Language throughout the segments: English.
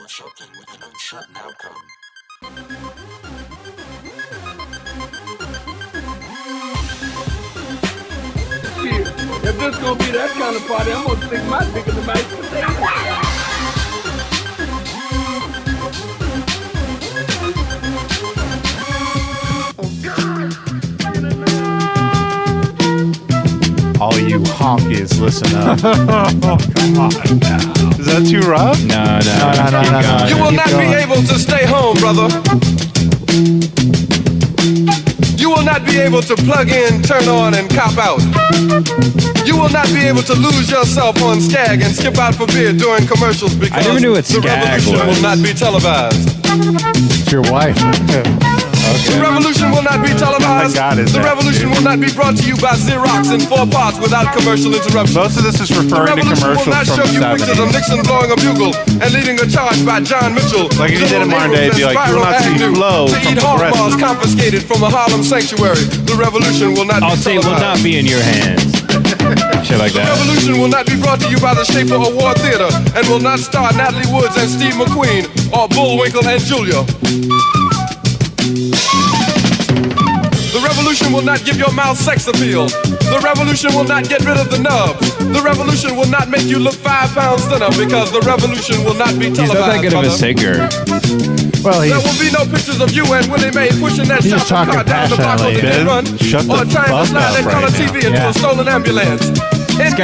or something with an uncertain outcome. If this gonna be that kind of party, I'm gonna stick my dick in the mashed potato. All you honkies, listen up. Come on now. Is that too rough? No. You will not be able to stay home, brother. You will not be able to plug in, turn on, and cop out. You will not be able to lose yourself on Skag and skip out for beer during commercials because never knew what the Skag revolution was. will not be televised. It's your wife. The revolution will not be televised. God, is The that revolution will not be brought to you by Xerox in 4 parts without commercial interruption. Most of this is The referring to revolution will not commercials show from you the pictures of 70s. Nixon blowing a bugle and leading a charge by John Mitchell. Like if you did in modern day, it'd be like, you will not see flow to from eat hog progressive. maws confiscated from a Harlem sanctuary. The revolution will not I'll be say will not televised. be in your hands. Shit like The that. revolution will not be brought to you by the Schaefer Award Theater and will not star Natalie Woods and Steve McQueen or Bullwinkle and Julia. The revolution will not give your mouth sex appeal. The revolution will not get rid of the nubs. The revolution will not make you look 5 pounds thinner because the revolution will not be He's televised. not that good of a brother. singer. Well, There he's will be no pictures of you and Willie Mae pushing that He's just shopping talking cart down the block on the passionately. dead run, Shut the or trying to fuck slide up that color right TV now. into Yeah. a stolen ambulance. Has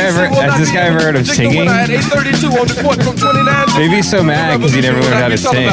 this guy ever heard of singing? At 8:32 on the court from 29 Maybe he's so mad because he never learned how to sing.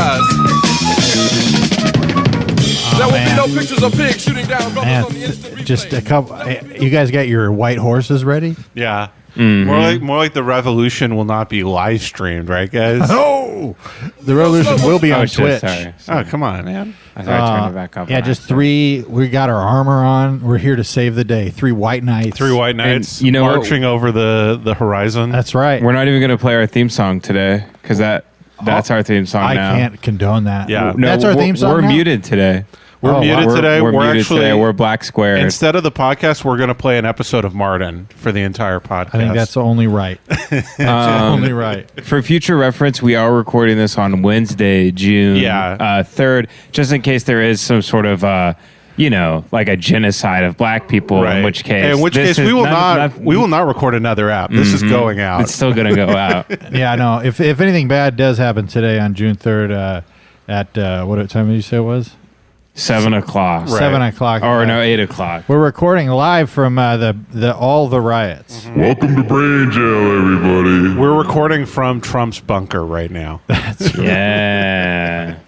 There will man. be no pictures of pigs shooting down brothers man, on the instant replay. just a couple. You guys got your white horses ready? Yeah. Mm-hmm. More like the revolution will not be live streamed, right, guys? Oh, the revolution will be Oh, on shit, Twitch. sorry. Oh, come on, man. I thought I turned it back up. Yeah, just 3. We got our armor on. We're here to save the day. 3 white knights. 3 white knights you know what? marching over the horizon. That's right. We're not even going to play our theme song today because that's our theme song I now. can't condone that. Yeah. No, that's our theme song. We're now? muted today. We're Oh, muted wow. today. We're muted actually today. We're black squares. Instead of the podcast, we're going to play an episode of Martin for the entire podcast. I think that's only right. That's only right. For future reference, we are recording this on Wednesday, June 3rd, just in case there is some sort of, like a genocide of black people. Right. In which case, we will not record another app. This is going out. It's still going to go out. Yeah, no. If anything bad does happen today on June 3rd, at what time did you say it was? 7 o'clock. Right. 7 o'clock. Or no, 8 o'clock. We're recording live from all the riots. Welcome to Brain Jail, everybody. We're recording from Trump's bunker right now. Yeah.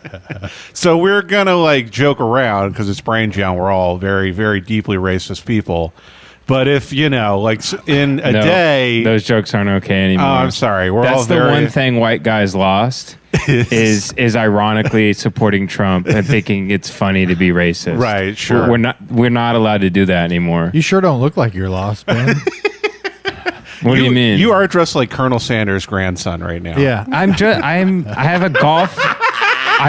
So we're going to joke around because it's Brain Jail. We're all very, very deeply racist people. But if, in a day... Those jokes aren't okay anymore. Oh, I'm sorry. We're all That's the very... one thing white guys lost is ironically supporting Trump and thinking it's funny to be racist. Right, sure. We're not allowed to do that anymore. You sure don't look like you're lost, man. What do you mean? You are dressed like Colonel Sanders' grandson right now. Yeah. I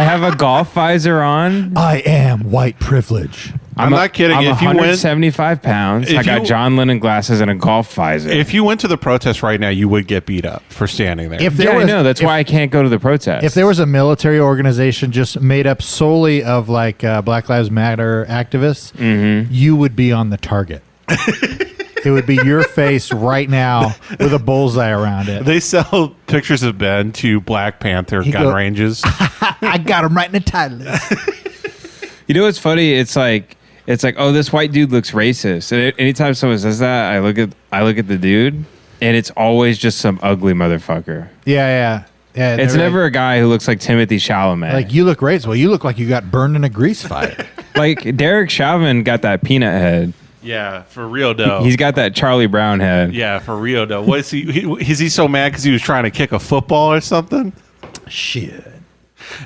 have a golf visor on. I am white privilege. I'm not kidding. I'm If you went, 175 pounds. I got John Lennon glasses and a golf visor. if you went to the protest right now, you would get beat up for standing there. If yeah, there was, I know. That's why I can't go to the protest. If there was a military organization just made up solely of Black Lives Matter activists, you would be on the target. It would be your face right now with a bullseye around it. They sell pictures of Ben to Black Panther gun ranges. I got him right in the title. You know what's funny? It's like, oh, this white dude looks racist. And anytime someone says that, I look at the dude, and it's always just some ugly motherfucker. Yeah. It's never a guy who looks like Timothy Chalamet. Like, you look racist. Well, you look like you got burned in a grease fire. Like Derek Chauvin got that peanut head. Yeah, for real though. He's got that Charlie Brown head. Yeah, for real though. What is he? Is he so mad because he was trying to kick a football or something? Shit.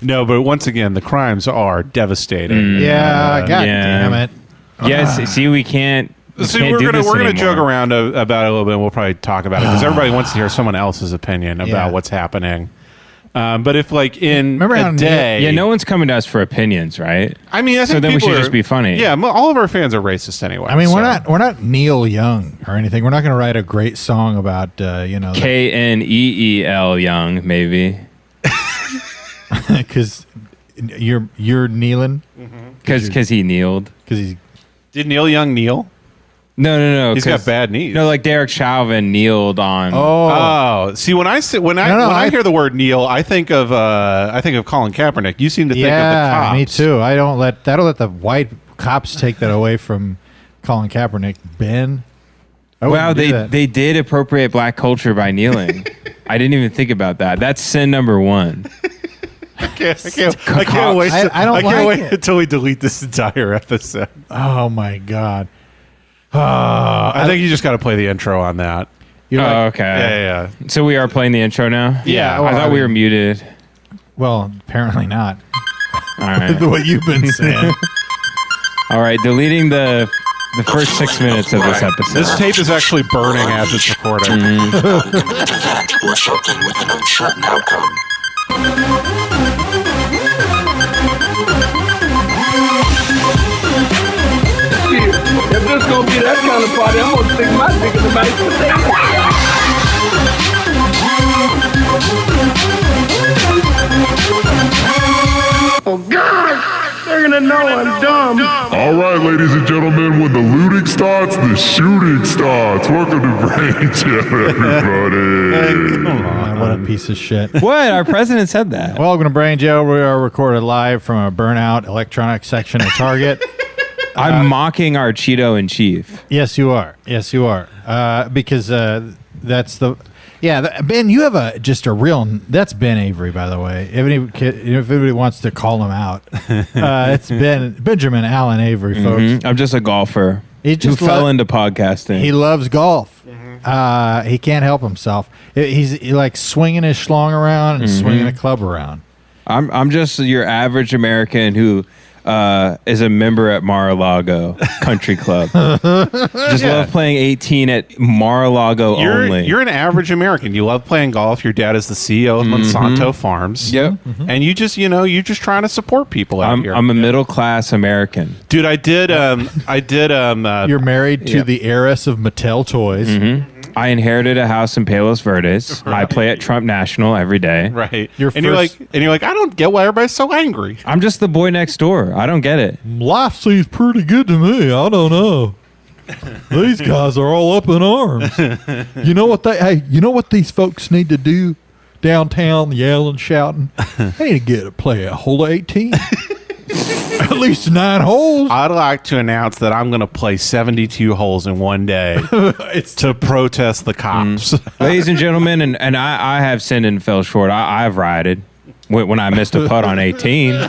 No, but once again, the crimes are devastating. Yeah, god yeah. damn it. Yes, see, we can't. See, can't we're do gonna this anymore. joke around about it a little bit. And we'll probably talk about it because everybody wants to hear someone else's opinion about what's happening. But if in Remember how a day, Yeah, no one's coming to us for opinions, right? I mean, I think So then we people should are- just be funny. Yeah, all of our fans are racist anyway. I mean, so. we're not Neil Young or anything. We're not going to write a great song about KNEEL Young, maybe. Because you're kneeling. Because he kneeled. Because he's Did Neil Young kneel? No. He's got bad knees. No, like Derek Chauvin kneeled on. Oh, see, when I hear the word kneel, I think of Colin Kaepernick. You seem to think of the cops. Me too. That'll let the white cops take that away from Colin Kaepernick. Ben. Wow, they did appropriate black culture by kneeling. I didn't even think about that. That's sin number one. I can't wait. I can't wait until we delete this entire episode. Oh my god. I think you just got to play the intro on that. Okay. Yeah. So we are playing the intro now? Yeah. I thought we were muted. Well, apparently not. All right. What you've been saying. All right, deleting the first 6 minutes of this episode. This tape is actually burning as it's recording. That resulting with an uncertain outcome. If this gonna be that kind of party, I'm gonna stick my dick in the mashed potato. Oh God! They're gonna know I'm dumb. All right, ladies and gentlemen, when the looting starts, the shooting starts. Welcome to Brain Jail, everybody. Oh, what a piece of shit. What? Our president said that. Welcome to Brain Jail. We are recorded live from a burnout electronic section of Target. I'm mocking our Cheeto in chief. Yes, you are. Because that's the... Yeah, Ben, you have that's Ben Avery, by the way. If anybody wants to call him out, it's Benjamin Allen Avery, folks. I'm just a golfer He just who fell into podcasting. He loves golf. He can't help himself. He's like swinging his schlong around and swinging a club around. I'm just your average American who is a member at Mar-a-Lago Country Club. Love playing 18 at Mar-a-Lago only. You're an average American. You love playing golf. Your dad is the CEO of Monsanto Farms. Yep. And you're just trying to support people out here. I'm a middle class American. Dude, I did. You're married to the heiress of Mattel Toys. I inherited a house in Palos Verdes. Right. I play at Trump National every day. Right. You're like, I don't get why everybody's so angry. I'm just the boy next door. I don't get it. Life seems pretty good to me. I don't know. These guys are all up in arms. You know what these folks need to do downtown, yelling, shouting? They need to play a hole 18. At least 9 holes. I'd like to announce that I'm going to play 72 holes in one day to protest the cops. Ladies and gentlemen, and I have sinned and fell short. I've rioted when I missed a putt on 18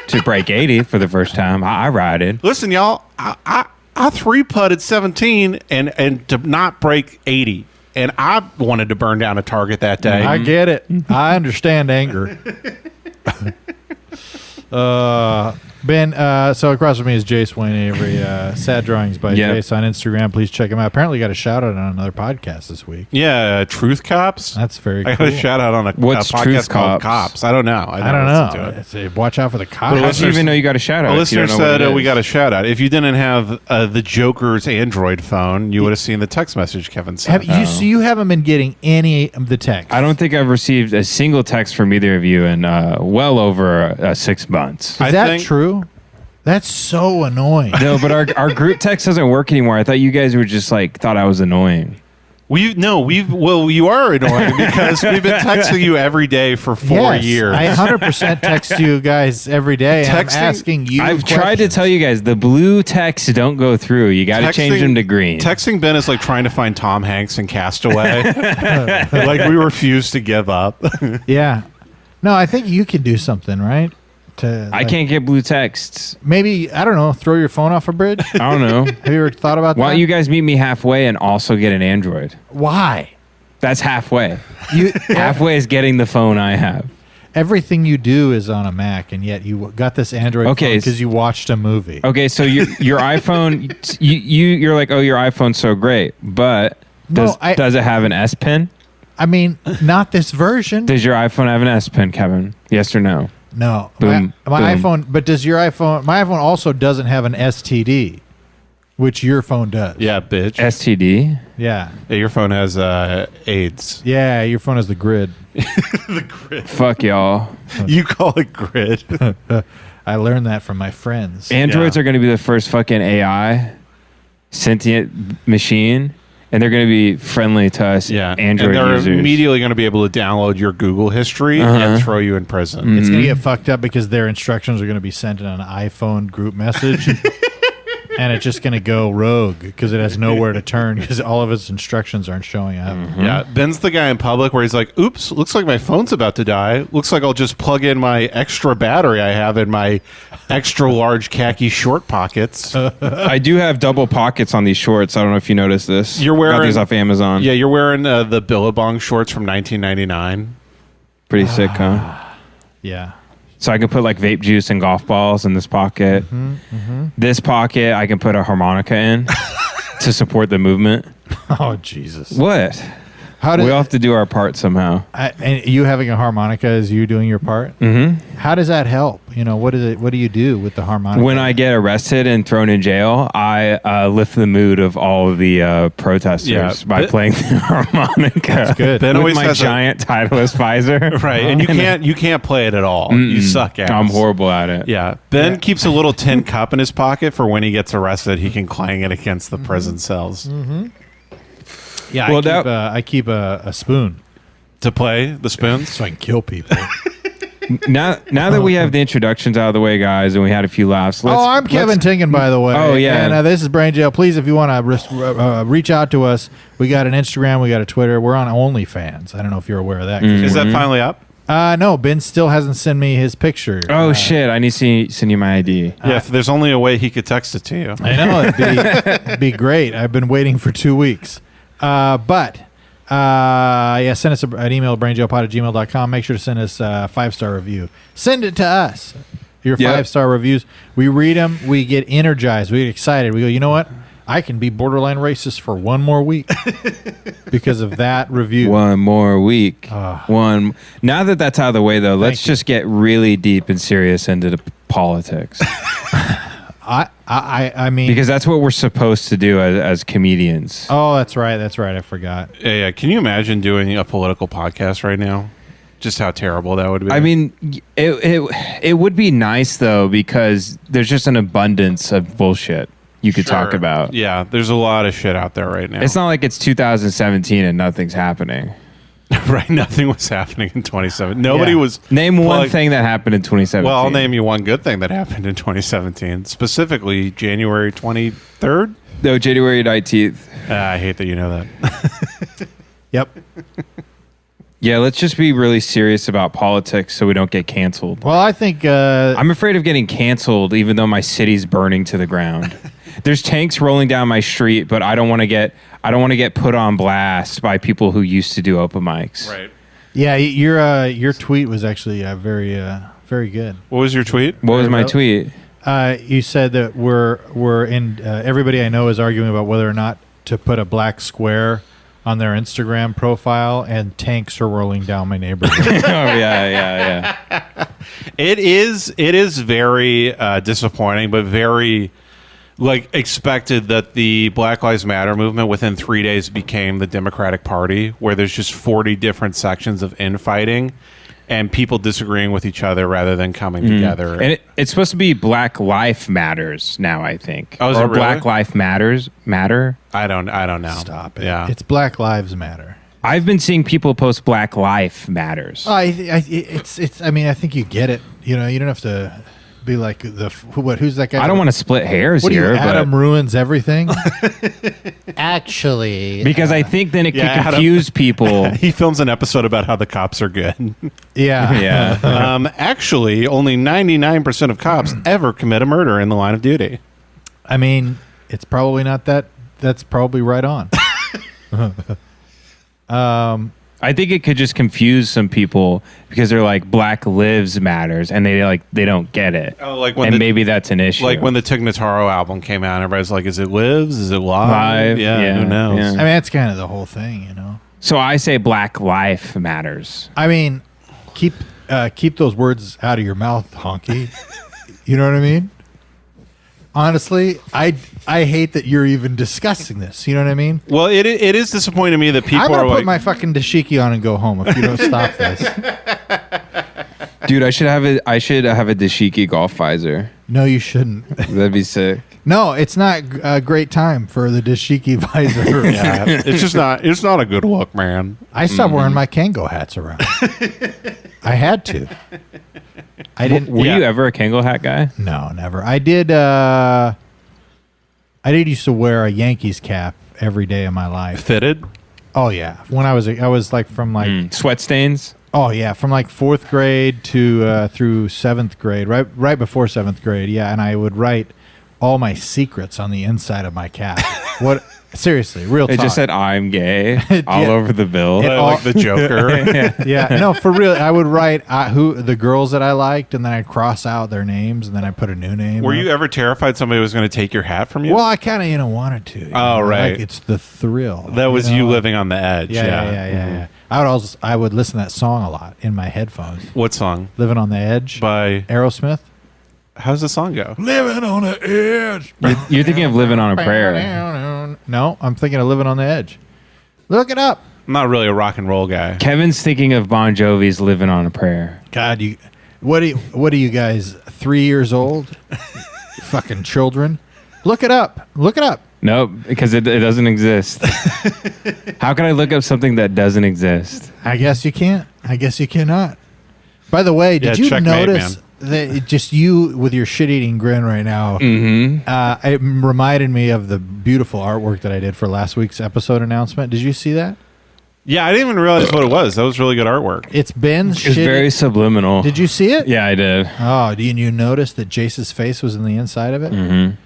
to break 80 for the first time. I rioted. Listen, y'all, I 3-putted 17 and to not break 80. And I wanted to burn down a Target that day. I get it. I understand anger. Ben, so across from me is Jace Wayne Avery. Sad Drawings by Jace on Instagram. Please check him out. Apparently got a shout out on another podcast this week. Yeah, Truth Cops. That's very cool. I got a shout out on a podcast called Cops. I don't know. I don't know. Watch out for the cops. How do you even know you got a shout out? A listener said we got a shout out. If you didn't have the Joker's Android phone, you would have seen the text message Kevin sent. You haven't been getting any of the text. I don't think I've received a single text from either of you in well over 6 months. Is that true? That's so annoying. No, but our group text doesn't work anymore. I thought you guys were just thought I was annoying. You are annoying because we've been texting you every day for 4 years. I 100% text you guys every day. I'm asking you. I've tried to tell you guys the blue texts don't go through. You got to change them to green. Texting Ben is like trying to find Tom Hanks in Castaway. Like we refuse to give up. Yeah. No, I think you can do something, right? I can't get blue texts. Maybe, I don't know, throw your phone off a bridge? I don't know. Have you ever thought about that? Why don't you guys meet me halfway and also get an Android? Why? That's halfway. Halfway is getting the phone I have. Everything you do is on a Mac, and yet you got this Android phone because you watched a movie. Okay, so your iPhone, you're like, oh, your iPhone's so great, but does it have an S Pen? I mean, not this version. Does your iPhone have an S Pen, Kevin? Yes or no? No. Boom. My iPhone, but does your iPhone, my iPhone also doesn't have an STD. which your phone does. Yeah, bitch. STD. Yeah. Yeah, your phone has AIDS. Yeah, your phone has the grid. The grid. Fuck y'all. You call it grid. I learned that from my friends. Androids are going to be the first fucking AI sentient machine, and they're going to be friendly to us. Yeah, Android and they're users. immediately going to be able to download your Google history and throw you in prison. It's going to get fucked up because their instructions are going to be sent in an iPhone group message. And it's just going to go rogue because it has nowhere to turn because all of its instructions aren't showing up. Yeah, Ben's the guy in public where he's like, oops, looks like my phone's about to die. Looks like I'll just plug in my extra battery I have in my extra large khaki short pockets. I do have double pockets on these shorts. I don't know if you noticed this. You're wearing- Got these off Amazon. Yeah, you're wearing the Billabong shorts from 1999. Pretty sick, huh? Yeah. So I can put like vape juice and golf balls in this pocket. This pocket I can put a harmonica in to support the movement. Oh, Jesus. What? How did We all have to do our part somehow. and you having a harmonica is you doing your part? Mm-hmm. How does that help? You know, what is it? What do you do with the harmonica? When I get arrested and thrown in jail, I lift the mood of all of the protesters by playing the harmonica. That's good. Ben With always my has giant Titleist visor. Right, and you can't play it at all. You suck at it. I'm horrible at it. Yeah, Ben keeps a little tin cup in his pocket for when he gets arrested. He can clang it against the prison cells yeah, Well, I keep a spoon to play the spoons. so I can kill people. Now that we have the introductions out of the way, guys, and we had a few laughs. I'm Kevin Tinkin, by the way. Oh, yeah. And this is Brain Jail. Please, if you want to reach out to us, we got an Instagram, we got a Twitter. We're on OnlyFans. I don't know if you're aware of that. Is that finally up? No, Ben still hasn't sent me his picture. Oh shit! I need to send you my ID. Yeah, if there's only a way he could text it to you. I know it'd be great. I've been waiting for 2 weeks. Send us an email, brainjailpod@gmail.com. Make sure to send us a 5-star review. Send it to us. Your 5-star reviews. We read them. We get energized. We get excited. We go, you know what? I can be borderline racist for one more week because of that review. One more week. Now that that's out of the way, though, let's just get really deep and serious into the politics. I mean, because that's what we're supposed to do as comedians. Oh, that's right. I forgot. Yeah. Can you imagine doing a political podcast right now? Just how terrible that would be. I mean, it would be nice though because there's just an abundance of bullshit you could talk about. Yeah, there's a lot of shit out there right now. It's not like it's 2017 and nothing's happening. Right, nothing was happening in 2017. Nobody was. Name one thing that happened in 2017. Well, I'll name you one good thing that happened in 2017. Specifically, January 23rd. No, January 19th. I hate that you know that. Yep. Yeah, let's just be really serious about politics so we don't get canceled. Well, I think I'm afraid of getting canceled, even though my city's burning to the ground. There's tanks rolling down my street, but I don't want to get put on blast by people who used to do open mics. Right. Yeah, your tweet was actually very good. What was your tweet? What was my tweet? You said that we're in. Everybody I know is arguing about whether or not to put a black square on their Instagram profile, and tanks are rolling down my neighborhood. Oh yeah. It is very disappointing, but very expected that the Black Lives Matter movement within 3 days became the Democratic Party, where there's just 40 different sections of infighting and people disagreeing with each other rather than coming together. And it's supposed to be Black Life Matters now, I think. Oh, is or it really? Black Life Matter. I don't know. Stop it. Yeah. It's Black Lives Matter. I've been seeing people post Black Life Matters. I mean, I think you get it. You know, you don't have to be like who's that guy? I don't want to split hairs What are you, here, Adam ruins everything? Actually, because I think then it Yeah, could confuse people. He films an episode about how the cops are good. yeah. Yeah. Actually, only 99% of cops ever commit a murder in the line of duty. I mean, it's probably not that. That's probably right on. I think it could just confuse some people because they're like Black Lives Matters and they don't get it. Oh, like when maybe that's an issue. Like when the Tig Notaro album came out, everybody's like, "Is it lives? Is it live?" Yeah, who knows? yeah. I mean, that's kind of the whole thing, you know. So I say Black Life Matters. I mean, keep those words out of your mouth, honky. You know what I mean? honestly, I hate that you're even discussing this. You know what I mean? Well, it is disappointing to me that people I'm are gonna put like, my fucking dashiki on and go home if you don't stop this. Dude, I should have a dashiki golf visor. No, you shouldn't. That'd be sick. No, it's not a great time for the dashiki visor. yeah, it's just not. It's not a good look, man. I stopped wearing my Kango hats around. I had to. I didn't. Were you ever a Kangol hat guy? No, never. I did used to wear a Yankees cap every day of my life. Fitted. Oh yeah. When I was like from like Sweat stains? oh yeah, from like 4th grade to through 7th grade, right before 7th grade. Yeah, and I would write all my secrets on the inside of my cap. What seriously, real talk. It just said I'm gay all over the bill. Like the Joker. Yeah, no, for real. I would write who the girls that I liked, and then I'd cross out their names, and then I put a new name. Were up. you ever terrified somebody was going to take your hat from you? Well, I kind of wanted to. Oh, right. Like it's the thrill. That was know? you living on the edge. Yeah. I would listen to that song a lot in my headphones. What song? Living on the Edge By Aerosmith. how's the song go? Living on the edge. You're thinking of living on a prayer. No, I'm thinking of Living on the Edge. Look it up. I'm not really a rock and roll guy. Kevin's thinking of Bon Jovi's living on a prayer. God, what are you guys 3 years old? Fucking children. Look it up. Look it up. Nope, because it doesn't exist. How can I look up something that doesn't exist? I guess you can't. I guess you cannot. By the way, did you checkmate, notice that just you with your shit-eating grin right now? Mm-hmm. It reminded me of the beautiful artwork that I did for last week's episode announcement. Did you see that? Yeah, I didn't even realize what it was. That was really good artwork. It's Ben's It's very subliminal. Did you see it? Yeah, I did. Oh, did you notice that Jace's face was in the inside of it? Mm-hmm.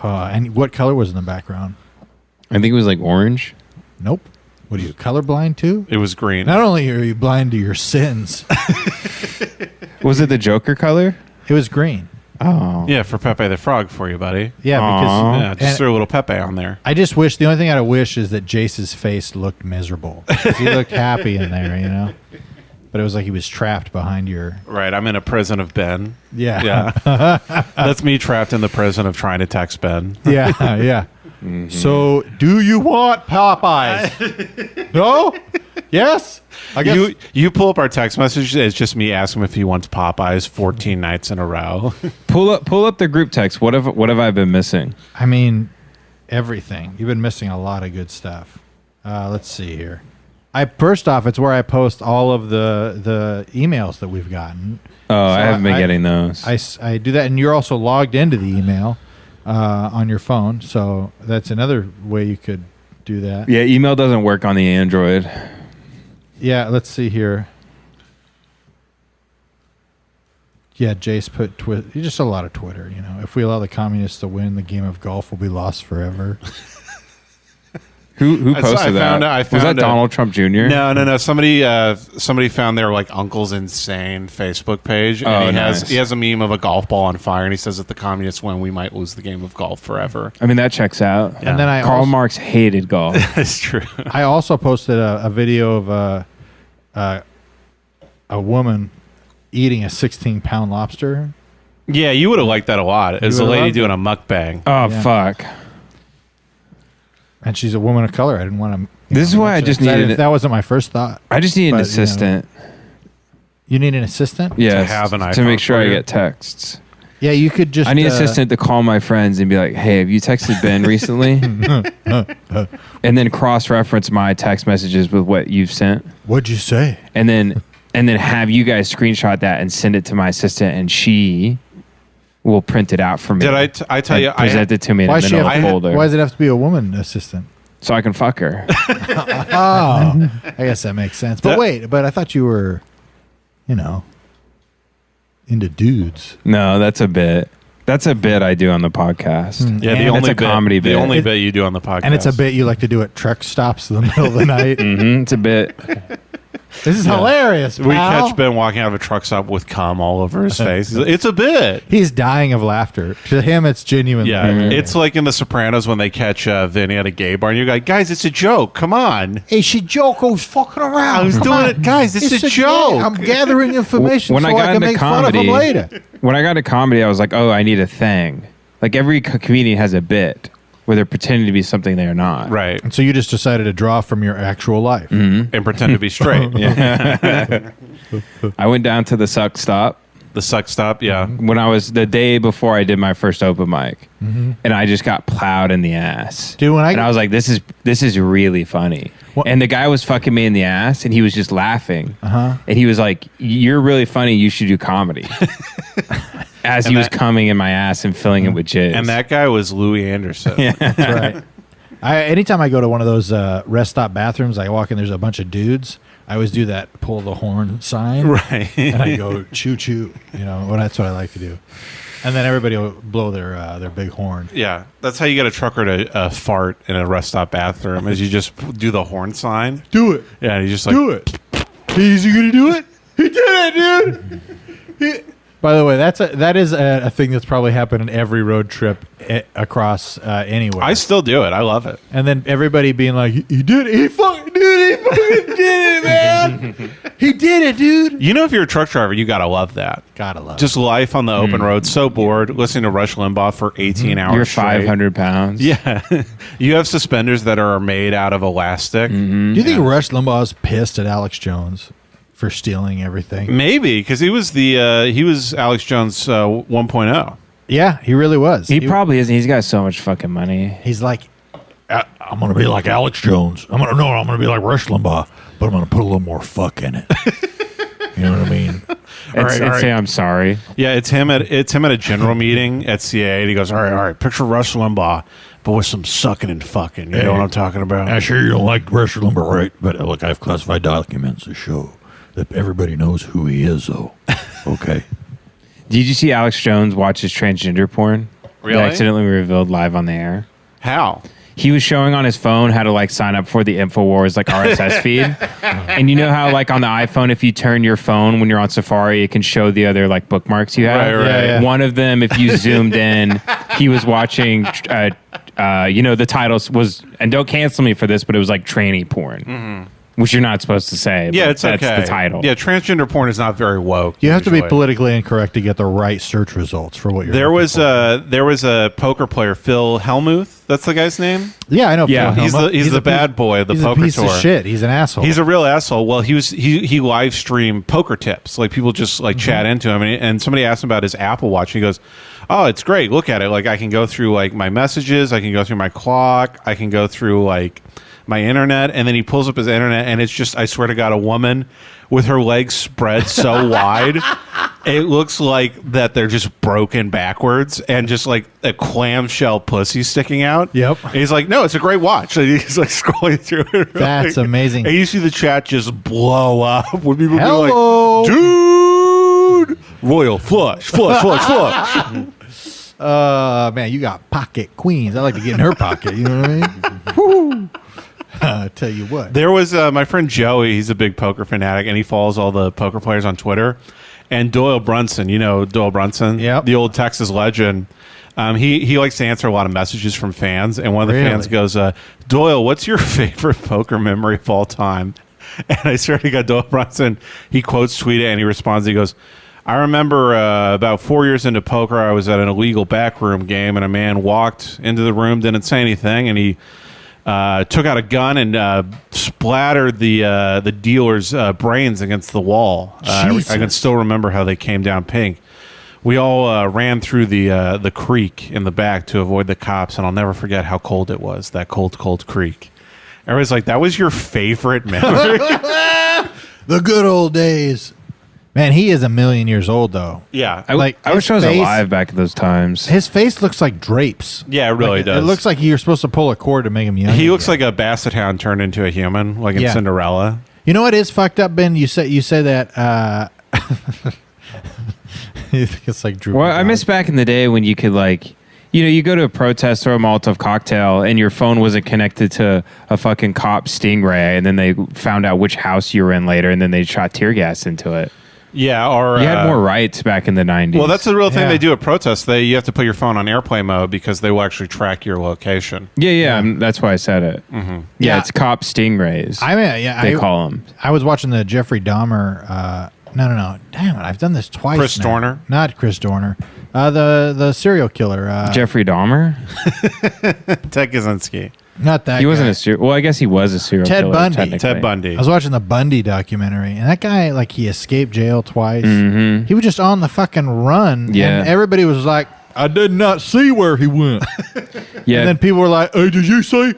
And what color was in the background? I think it was like orange. Nope. What are you, colorblind too? It was green. Not only are you blind to your sins, Was it the Joker color? it was green. Oh. Yeah, for Pepe the Frog for you, buddy. Yeah, Aw. because Yeah, just and threw a little Pepe on there. I just wish, the only thing I wish is that Jace's face looked miserable. 'Cause he looked happy in there, you know? But it was like he was trapped behind your... Right, I'm in a prison of Ben. Yeah. Yeah. That's me trapped in the prison of trying to text Ben. Yeah, yeah. Mm-hmm. So, do you want Popeyes? No? Yes? I guess... You pull up our text message, it's just me asking him if he wants Popeyes 14 nights in a row. Pull up the group text. What have I been missing? I mean, everything. You've been missing a lot of good stuff. Let's see here. First off, it's where I post all of the emails that we've gotten. Oh, So I haven't been getting those. I do that, and you're also logged into the email on your phone, so that's another way you could do that. Yeah, email doesn't work on the Android. Yeah, let's see here. Yeah, Jace put Twitter. Just a lot of Twitter, you know. If we allow the communists to win, the game of golf will be lost forever. Who I posted that? found Was that Donald Trump Jr.? No. Somebody found their like Uncle's Insane Facebook page, and Oh, he has a meme of a golf ball on fire, and he says if the communists win, we might lose the game of golf forever. I mean, that checks out. And then Karl Marx hated golf. That's true. I also posted a video of a woman eating a 16-pound lobster. Yeah, you would have liked that a lot. As a would've lady loved doing a mukbang. Oh, Yeah. fuck. And she's a woman of color. I didn't want to. This is why I just needed... That wasn't my first thought. I just need an but, assistant. You need an assistant? Yes, have an to iPhone make sure for I you. get texts. Yeah, you could just. I need an assistant to call my friends and be like, hey, have you texted Ben recently? And then cross-reference my text messages with what you've sent. What'd you say? And then have you guys screenshot that and send it to my assistant, and she will print it out for me. Did I tell you? Present it to me in Why a middle folder. Why does it have to be a woman assistant? So I can fuck her. Oh, I guess that makes sense. But wait, I thought you were, into dudes. No, that's a bit. That's a bit I do on the podcast. Yeah, And the only it's a bit, comedy bit. The only bit you do on the podcast, And it's a bit you like to do at truck stops in the middle of the night. It's a bit. This is hilarious, We pal. catch Ben walking out of a truck stop with cum all over his face. He's like, it's a bit. He's dying of laughter. To him, it's genuine. Yeah, it's like in The Sopranos when they catch Vinny at a gay bar, and you're like, guys, it's a joke. Come on. Hey, she joke who's fucking around. I was Come doing on. it, guys. It's a joke. I'm gathering information When so I got I can into make fun of him comedy- later. When I got to comedy, I was like, oh, I need a thing. Like every comedian has a bit where they're pretending to be something they're not. Right. And so you just decided to draw from your actual life. And pretend to be straight. I went down to the Suck Stop The suck stop, yeah. when I was the day before I did my first open mic, and I just got plowed in the ass. Dude, and I was like, this is really funny. What? And the guy was fucking me in the ass, and he was just laughing. Uh-huh. And he was like, "You're really funny. You should do comedy." As he was coming in my ass and filling it with jizz. And that guy was Louis Anderson. That's right. Anytime I go to one of those rest stop bathrooms, I walk in, there's a bunch of dudes. I always do that pull the horn sign. Right. And I go choo choo. Well, that's what I like to do. And then everybody will blow their big horn. Yeah, that's how you get a trucker to fart in a rest stop bathroom. Is you just do the horn sign. Do it. Yeah, you just like Do it. Is he gonna do it? He did it, dude. By the way, that is a thing that's probably happened in every road trip across anywhere. I still do it. I love it. And then everybody being like, "He did it! He fucking did it, man! He did it, dude!" You know, if you're a truck driver, you gotta love that. Gotta love Just life on the open road. So bored listening to Rush Limbaugh for 18 hours. You're straight. 500 pounds. Yeah, you have suspenders that are made out of elastic. Do you think Rush Limbaugh's pissed at Alex Jones for stealing everything? Maybe because he was Alex Jones 1.0. Yeah, he really was. He probably isn't. He's got so much fucking money. He's like, I'm gonna be like Alex Jones. I'm gonna be like Rush Limbaugh, but I'm gonna put a little more fuck in it. You know what I mean? And say I'm sorry. Yeah, it's him at a general meeting at CA, and he goes, all right, picture Rush Limbaugh, but with some sucking and fucking. You know what I'm talking about? I'm sure you don't like Rush Limbaugh, right? But look, I have classified documents that show that everybody knows who he is, though. Okay. Did you see Alex Jones watch his transgender porn? Really? That accidentally revealed live on the air. How? He was showing on his phone how to like sign up for the InfoWars like RSS feed. And you know how like on the iPhone, if you turn your phone when you're on Safari, it can show the other like bookmarks you have. Right. Yeah. One of them, if you zoomed in, he was watching, the title was, and don't cancel me for this, but it was like tranny porn. Which you're not supposed to say. Yeah, but it's that's okay. the title. Yeah, transgender porn is not very woke. You have to be usually. politically incorrect to get the right search results for what you're. There looking was for. a poker player, Phil Hellmuth. That's the guy's name. Yeah, I know. Yeah, Phil He's Hellmuth. the a bad piece- boy of the he's poker a piece tour. of shit. He's an asshole. He's a real asshole. Well, he live streamed poker tips. Like people just like chat into him, and somebody asked him about his Apple Watch. And he goes, "Oh, it's great. Look at it. Like I can go through like my messages. I can go through my clock. I can go through like my internet." And then he pulls up his internet, and it's just, I swear to God, a woman with her legs spread so wide. It looks like that they're just broken backwards and just like a clamshell pussy sticking out. Yep. And he's like, no, it's a great watch. And he's like scrolling through it. That's Like- amazing. And you see the chat just blow up when people Hello. be like, dude, royal flush. Man, you got pocket queens. I like to get in her pocket. You know what I mean? Woo. Tell you what. There was my friend Joey. He's a big poker fanatic, and he follows all the poker players on Twitter. And Doyle Brunson, you know Doyle Brunson, Yep. the old Texas legend. He likes to answer a lot of messages from fans, and one of the Really? fans goes, "Doyle, what's your favorite poker memory of all time?" And I swear to God, Doyle Brunson, he quotes tweeted and he responds. He goes, "I remember about 4 years into poker, I was at an illegal backroom game, and a man walked into the room, didn't say anything, and he took out a gun and splattered the dealer's brains against the wall. I Jesus. can still remember how they came down pink. We all ran through the creek in the back to avoid the cops, and I'll never forget how cold it was, that cold creek." Everybody's like, that was your favorite memory? The good old days. Man, he is 1,000,000 years old, though. Yeah. I Like, wish his I was face- alive back at those times. His face looks like drapes. Yeah, it really Like, does. It looks like you're supposed to pull a cord to make him young. He looks like a basset hound turned into a human, like in Yeah. Cinderella. You know what is fucked up, Ben? You say that. You think it's like Drew. Well, I miss back in the day when you could like, you go to a protest or a Molotov cocktail and your phone wasn't connected to a fucking cop stingray, and then they found out which house you were in later, and then they shot tear gas into it. Yeah, or You had more rights back in the 90s. Well, that's the real thing Yeah. they do at protests. You have to put your phone on airplane mode because they will actually track your location. Yeah, that's why I said it. Mm-hmm. Yeah, Yeah. it's cop stingrays. I mean, yeah, they call them. I was watching the Jeffrey Dahmer No. Damn it! I've done this twice. Chris now. Dorner? Not Chris Dorner. The serial killer. Jeffrey Dahmer. Ted Kaczynski. Not that. He wasn't guy. a serial. Well, I guess he was a serial Ted killer. Bundy. technically. Ted Bundy. I was watching the Bundy documentary, and that guy, like, he escaped jail twice. Mhm. He was just on the fucking run. Yeah. And everybody was like, I did not see where he went. Yeah. And then people were like, hey, did you see?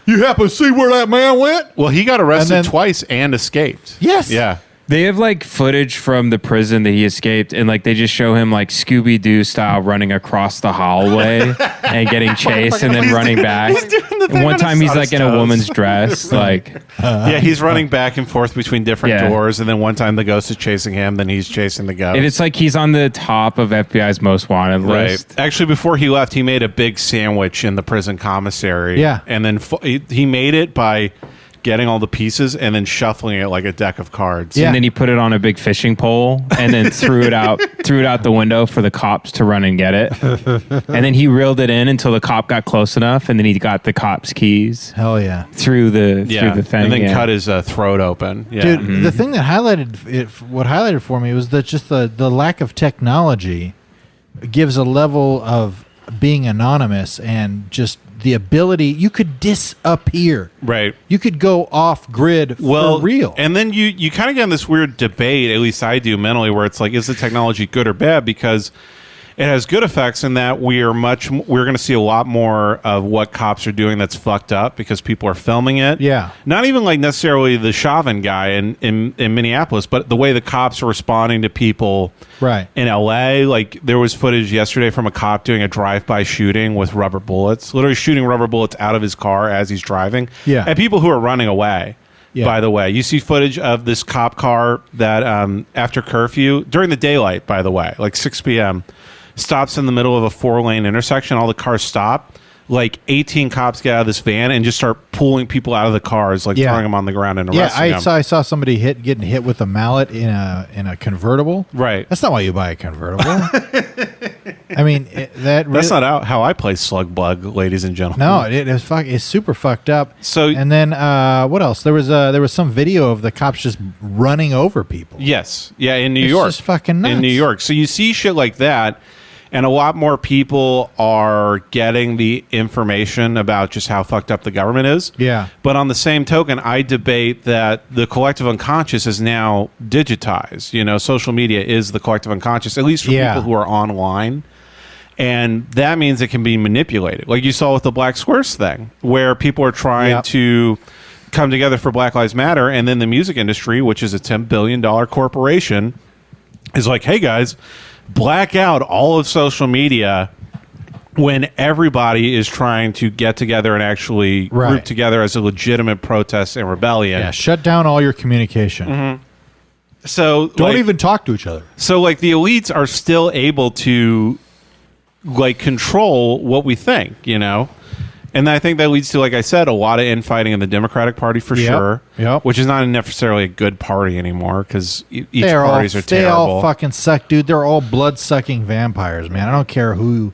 You happen to see where that man went? Well, he got arrested And then- twice and escaped. Yes. Yeah. They have like footage from the prison that he escaped, and like they just show him like Scooby Doo style running across the hallway and getting chased, and then running back. And one time he's like in a woman's dress, like Yeah, he's running back and forth between different Yeah. doors, and then one time the ghost is chasing him, then he's chasing the ghost. and it's like he's on the top of FBI's most wanted right. list. Actually, before he left, he made a big sandwich in the prison commissary. Yeah. And then he made it by getting all the pieces and then shuffling it like a deck of cards. Yeah. And then he put it on a big fishing pole and then threw it out the window for the cops to run and get it. And then he reeled it in until the cop got close enough, and then he got the cop's keys Hell yeah. through the thing. And then yeah. cut his throat open. Yeah. Dude, the thing that highlighted for me was that just the lack of technology gives a level of being anonymous and just the ability, you could disappear. Right. You could go off grid for real. And then you kind of get in this weird debate, at least I do mentally, where it's like, is the technology good or bad? Because it has good effects in that we're going to see a lot more of what cops are doing that's fucked up because people are filming it. Yeah. Not even like necessarily the Chauvin guy in Minneapolis, but the way the cops are responding to people Right. in LA. Like there was footage yesterday from a cop doing a drive-by shooting with rubber bullets, literally shooting rubber bullets out of his car as he's driving. Yeah. At people who are running away. Yeah. By the way, you see footage of this cop car that after curfew, during the daylight, by the way, like 6 p.m., stops in the middle of a 4-lane intersection. All the cars stop. Like 18 cops get out of this van and just start pulling people out of the cars, like throwing them on the ground and arresting them. I saw somebody getting hit with a mallet in a convertible. Right. That's not why you buy a convertible. I mean, That's not how I play Slug Bug, ladies and gentlemen. No, it's super fucked up. So- and then what else? There was some video of the cops just running over people. Yes. Yeah, in New It's York. just fucking nuts. In New York. So you see shit like that, and a lot more people are getting the information about just how fucked up the government is. Yeah. But on the same token, I debate that the collective unconscious is now digitized. You know, social media is the collective unconscious, at least for people who are online. And that means it can be manipulated. Like you saw with the Black Squares thing, where people are trying to come together for Black Lives Matter, and then the music industry, which is a $10 billion corporation, is like, hey guys, black out all of social media when everybody is trying to get together and actually group together as a legitimate protest and rebellion. Yeah, shut down all your communication. So Don't even talk to each other. So like the elites are still able to like control what we think, you know? And I think that leads to, like I said, a lot of infighting in the Democratic Party for sure. Yep. Which is not necessarily a good party anymore because each parties are They terrible. all fucking suck, dude. They're all blood-sucking vampires, man. I don't care who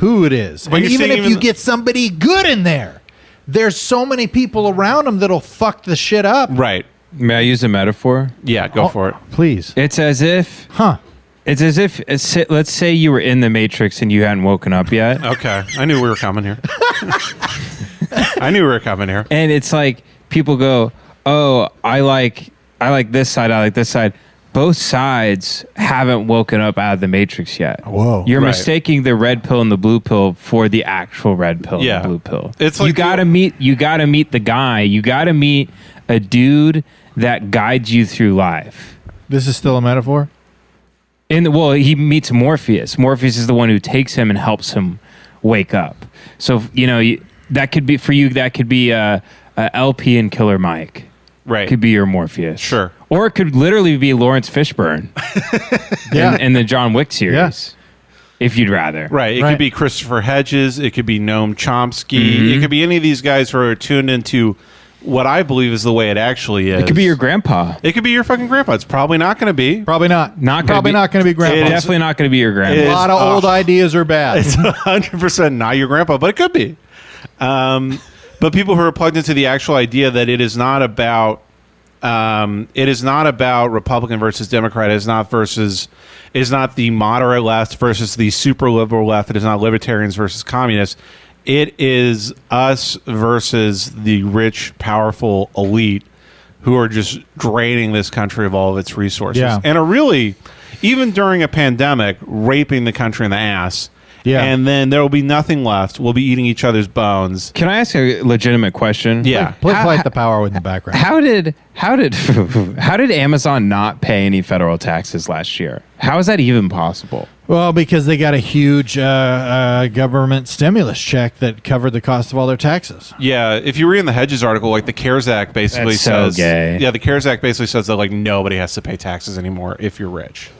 it is. But And you're even seeing if you get somebody good in there, there's so many people around them that'll fuck the shit up. Right. May I use a metaphor? Yeah, go for it. Please. It's as if Huh. It's as if, let's say you were in the Matrix and you hadn't woken up yet. Okay. I knew we were coming here. I knew we were coming here. And it's like people go, oh, I like this side, I like this side. Both sides haven't woken up out of the Matrix yet. Whoa. You're Right. mistaking the red pill and the blue pill for the actual red pill Yeah. and the blue pill. It's like you gotta meet the guy. You gotta meet a dude that guides you through life. This is still a metaphor? Well, he meets Morpheus. Morpheus is the one who takes him and helps him wake up. So, that could be, for you, that could be a LP and Killer Mike. Right. Could be your Morpheus. Sure. Or it could literally be Lawrence Fishburne in the John Wick series, if you'd rather. Right. It Right. could be Christopher Hedges. It could be Noam Chomsky. It could be any of these guys who are tuned into what I believe is the way it actually is. It could be your grandpa. It could be your fucking grandpa. It's probably not going to be. Probably not. Not gonna Probably be- not going to be grandpa. Definitely not going to be your grandpa. It A is- lot of old ideas are bad. It's 100% not your grandpa, but it could be. But people who are plugged into the actual idea that it is not about It is not about Republican versus Democrat. It is not the moderate left versus the super liberal left. It is not libertarians versus communists. It is us versus the rich, powerful elite who are just draining this country of all of its resources. Yeah. And are really, even during a pandemic, raping the country in the ass. Yeah. And then there will be nothing left. We'll be eating each other's bones. Can I ask a legitimate question? Yeah. Light the power in the background. How did Amazon not pay any federal taxes last year? How is that even possible? Well, because they got a huge government stimulus check that covered the cost of all their taxes. Yeah, if you read in the Hedges article, like the CARES Act basically That's so says, gay. Yeah, the CARES Act basically says that like nobody has to pay taxes anymore if you're rich.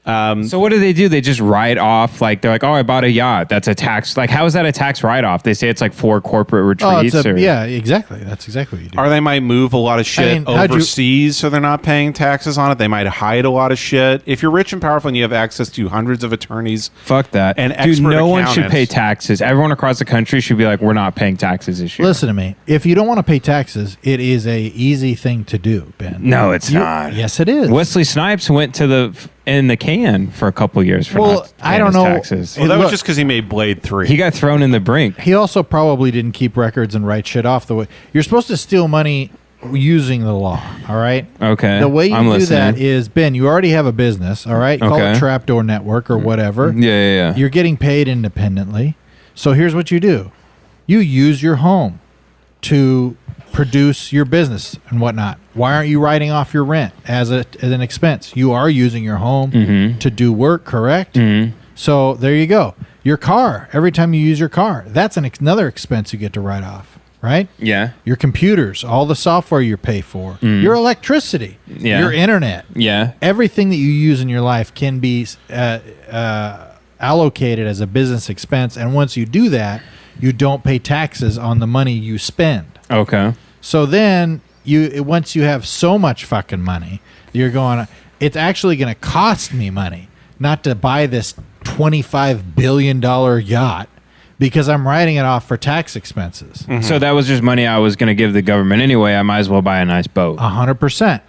So what do? They just write off, like, they're like, oh, I bought a yacht. That's a tax. Like, how is that a tax write-off? They say it's like for corporate retreats. Yeah, exactly. That's exactly what you do. Or they might move a lot of shit I mean, how'd you- overseas so they're not paying taxes on it. They might hide a lot of shit. If you're rich and powerful and you have access to hundreds of attorneys, Fuck that. and Dude, expert no one should accountants. pay taxes. Everyone across the country should be like, we're not paying taxes this year. Listen to me. If you don't want to pay taxes, it is a easy thing to do, Ben. No, it's not. Yes, it is. Wesley Snipes went to in the can for a couple years for Well, not paying I don't his know. taxes. Well, that was Look- just because he made Blade 3. He got thrown in the brink. He also probably didn't keep records and write shit off the way you're supposed to steal money using the law. All right. Okay, The way you I'm do listening. that is, Ben, you already have a business. All right. Call Okay. it Trapdoor Network or whatever. Yeah. You're getting paid independently. So here's what you do: you use your home to produce your business and whatnot. Why aren't you writing off your rent as an expense? You are using your home to do work, correct? So there you go. Your car, every time you use your car, that's another expense you get to write off, right? Yeah. Your computers, all the software you pay for, your electricity, Yeah. your internet, Yeah. everything that you use in your life can be allocated as a business expense. And once you do that, you don't pay taxes on the money you spend. Okay. So then once you have so much fucking money, you're going, it's actually going to cost me money not to buy this $25 billion yacht because I'm writing it off for tax expenses. So that was just money I was going to give the government anyway. I might as well buy a nice boat. 100%.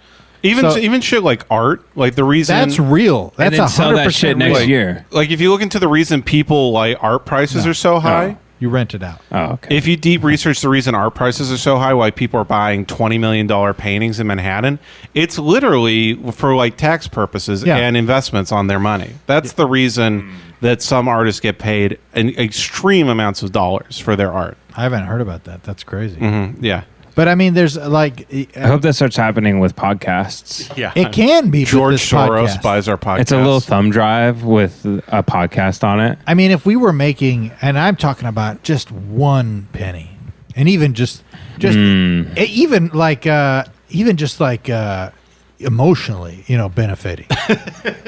Even shit like art, like the reason That's real. And That's then 100% sell that shit next real. year. like if you look into the reason people like art prices are so high. You rent it out. Oh, okay. If you deep research the reason art prices are so high, why people are buying $20 million paintings in Manhattan, it's literally for like tax purposes Yeah. and investments on their money. That's the reason that some artists get paid extreme amounts of dollars for their art. I haven't heard about that. That's crazy. Yeah. But I mean, there's like, I hope that starts happening with podcasts. Yeah. it can be with George this Soros podcast. buys our podcast. It's a little thumb drive with a podcast on it. I mean, if we were making, and I'm talking about just 1 penny, and even just even just like emotionally, benefiting,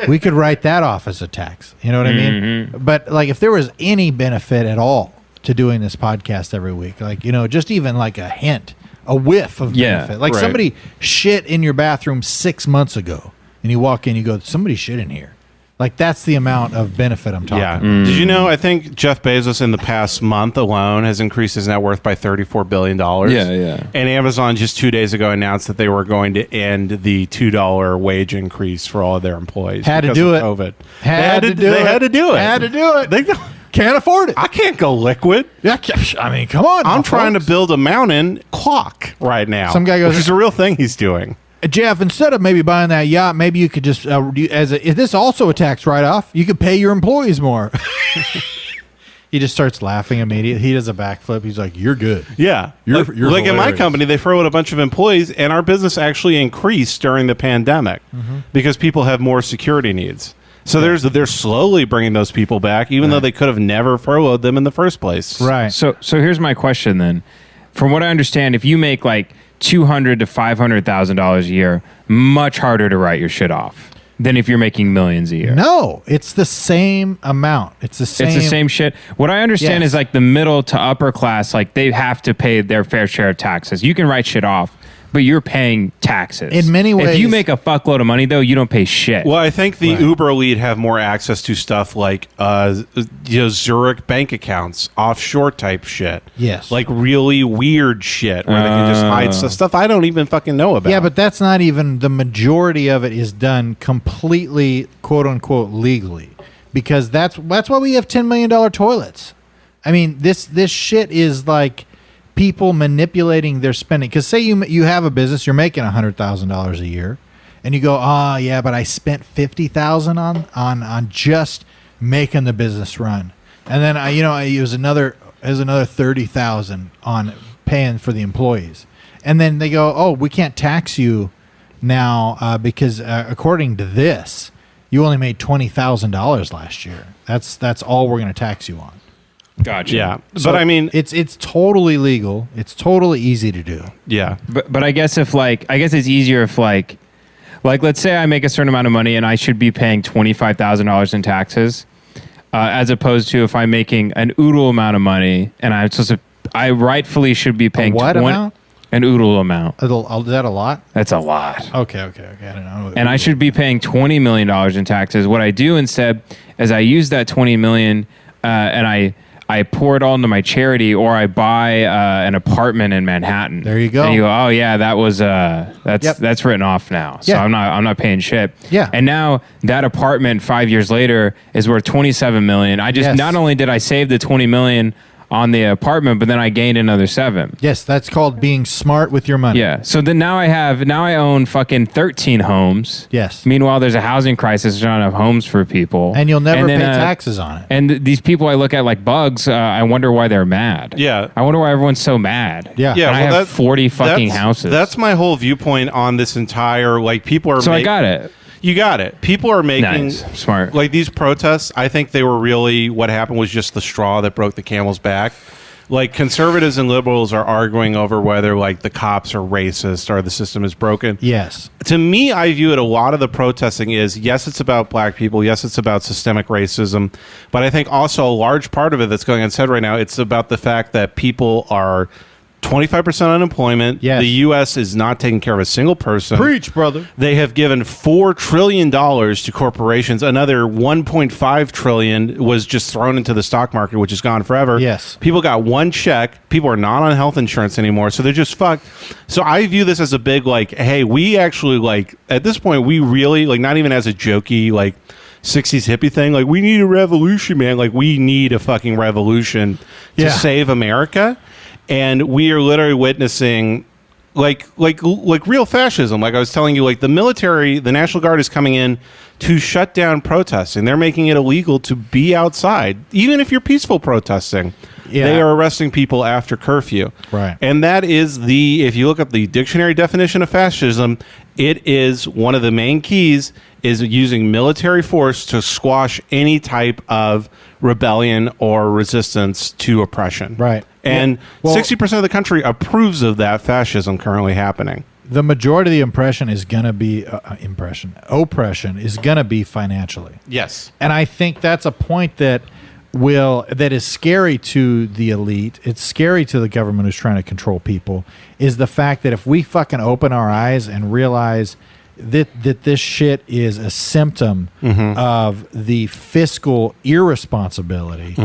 we could write that off as a tax. You know what I mean? But like, if there was any benefit at all to doing this podcast every week, like just even like a hint, a whiff of Yeah, benefit, like right. somebody shit in your bathroom 6 months ago, and you walk in, you go, somebody shit in here. Like, that's the amount of benefit I'm talking Yeah. about. Did you know? I think Jeff Bezos in the past month alone has increased his net worth by $34 billion. Yeah. And Amazon just 2 days ago announced that they were going to end the $2 wage increase for all of their employees. Had to because do of it. COVID. They had to do it. Had to do it. They Can't afford it. I can't go liquid. Yeah, I mean, come on. I'm now, trying folks. to build a mountain clock right now. Some guy goes- which is a real thing he's doing. Jeff, instead of maybe buying that yacht, maybe you could just, is this also a tax write-off? You could pay your employees more. He just starts laughing immediately. He does a backflip. He's like, you're good. Yeah. You're like in my hilarious. company, they furloughed a bunch of employees, and our business actually increased during the pandemic because people have more security needs. So they're slowly bringing those people back, even though they could have never furloughed them in the first place. Right. So here's my question then. From what I understand, if you make like $200,000 to $500,000 a year, much harder to write your shit off than if you're making millions a year. No, it's the same amount. It's the same. It's the same shit. What I understand Yes. is like the middle to upper class, like they have to pay their fair share of taxes. You can write shit off, but you're paying taxes. In many If you ways- make a fuckload of money, though, you don't pay shit. Well, I think the Right. Uber elite have more access to stuff like Zurich bank accounts, offshore type shit. Yes. Like really weird shit where they can just hide stuff I don't even fucking know about. Yeah, but that's not even the majority of it is done completely, quote unquote, legally, because that's why we have $10 million toilets. I mean, this shit is like people manipulating their spending. Because say you have a business, you're making $100,000 a year, and you go, oh yeah, but I spent $50,000 on just making the business run, and then I use another $30,000 on paying for the employees, and then they go, oh, we can't tax you now because according to this, you only made $20,000 last year. That's all we're going to tax you on. Gotcha. yeah. So But I mean, it's totally legal. It's totally easy to do. yeah. But I guess it's easier if like let's say I make a certain amount of money and I should be paying $25,000 in taxes, as opposed to if I'm making an oodle amount of money and I rightfully should be paying what amount? An oodle amount. Is that a lot? That's a lot. Okay. I don't know. And I should be paying $20 million in taxes. What I do instead is I use that $20 million and I pour it all into my charity, or I buy an apartment in Manhattan. There you go. And you go, oh yeah, that was Yep. that's written off now. So Yeah. I'm not paying shit. Yeah. And now that apartment 5 years later is worth $27 million. Yes. Not only did I save the $20 million on the apartment, but then I gained another $7. Yes, that's called being smart with your money. Yeah. So then now I own fucking 13 homes. Yes. Meanwhile, there's a housing crisis. There's not enough homes for people. And you'll never then, pay taxes on it. And these people I look at like bugs, I wonder why they're mad. Yeah. I wonder why everyone's so mad. Yeah. Yeah, And I have 40 fucking houses. That's my whole viewpoint on this entire, like, people are So I got it. You got it. People are making Nice. Smart. like these protests. I think they were really what happened was just the straw that broke the camel's back. Like conservatives and liberals are arguing over whether like the cops are racist or the system is broken. Yes. To me, I view it a lot of the protesting is yes, it's about black people. Yes, it's about systemic racism. But I think also a large part of it that's going unsaid right now, it's about the fact that people are 25% unemployment. Yes. The U.S. is not taking care of a single person. Preach, brother. They have given $4 trillion to corporations. Another $1.5 trillion was just thrown into the stock market, which is gone forever. Yes. People got one check. People are not on health insurance anymore, so they're just fucked. So I view this as a big, like, hey, we actually, like, at this point, we really, like, not even as a jokey, like, 60s hippie thing, like, we need a revolution, man. Like, we need a fucking revolution to Yeah. save America. And we are literally witnessing like real fascism. Like I was telling you, like the military, the National Guard is coming in to shut down protesting. They're making it illegal to be outside, even if you're peaceful protesting. Yeah. They are arresting people after curfew. Right. And that is if you look up the dictionary definition of fascism, it is one of the main keys is using military force to squash any type of rebellion or resistance to oppression. Right. And Yeah. Well- 60% of the country approves of that fascism currently happening. The majority of the oppression is going to be oppression is going to be financially. Yes. And I think that's a point that is scary to the elite. It's scary to the government who's trying to control people, is the fact that if we fucking open our eyes and realize that this shit is a symptom of the fiscal irresponsibility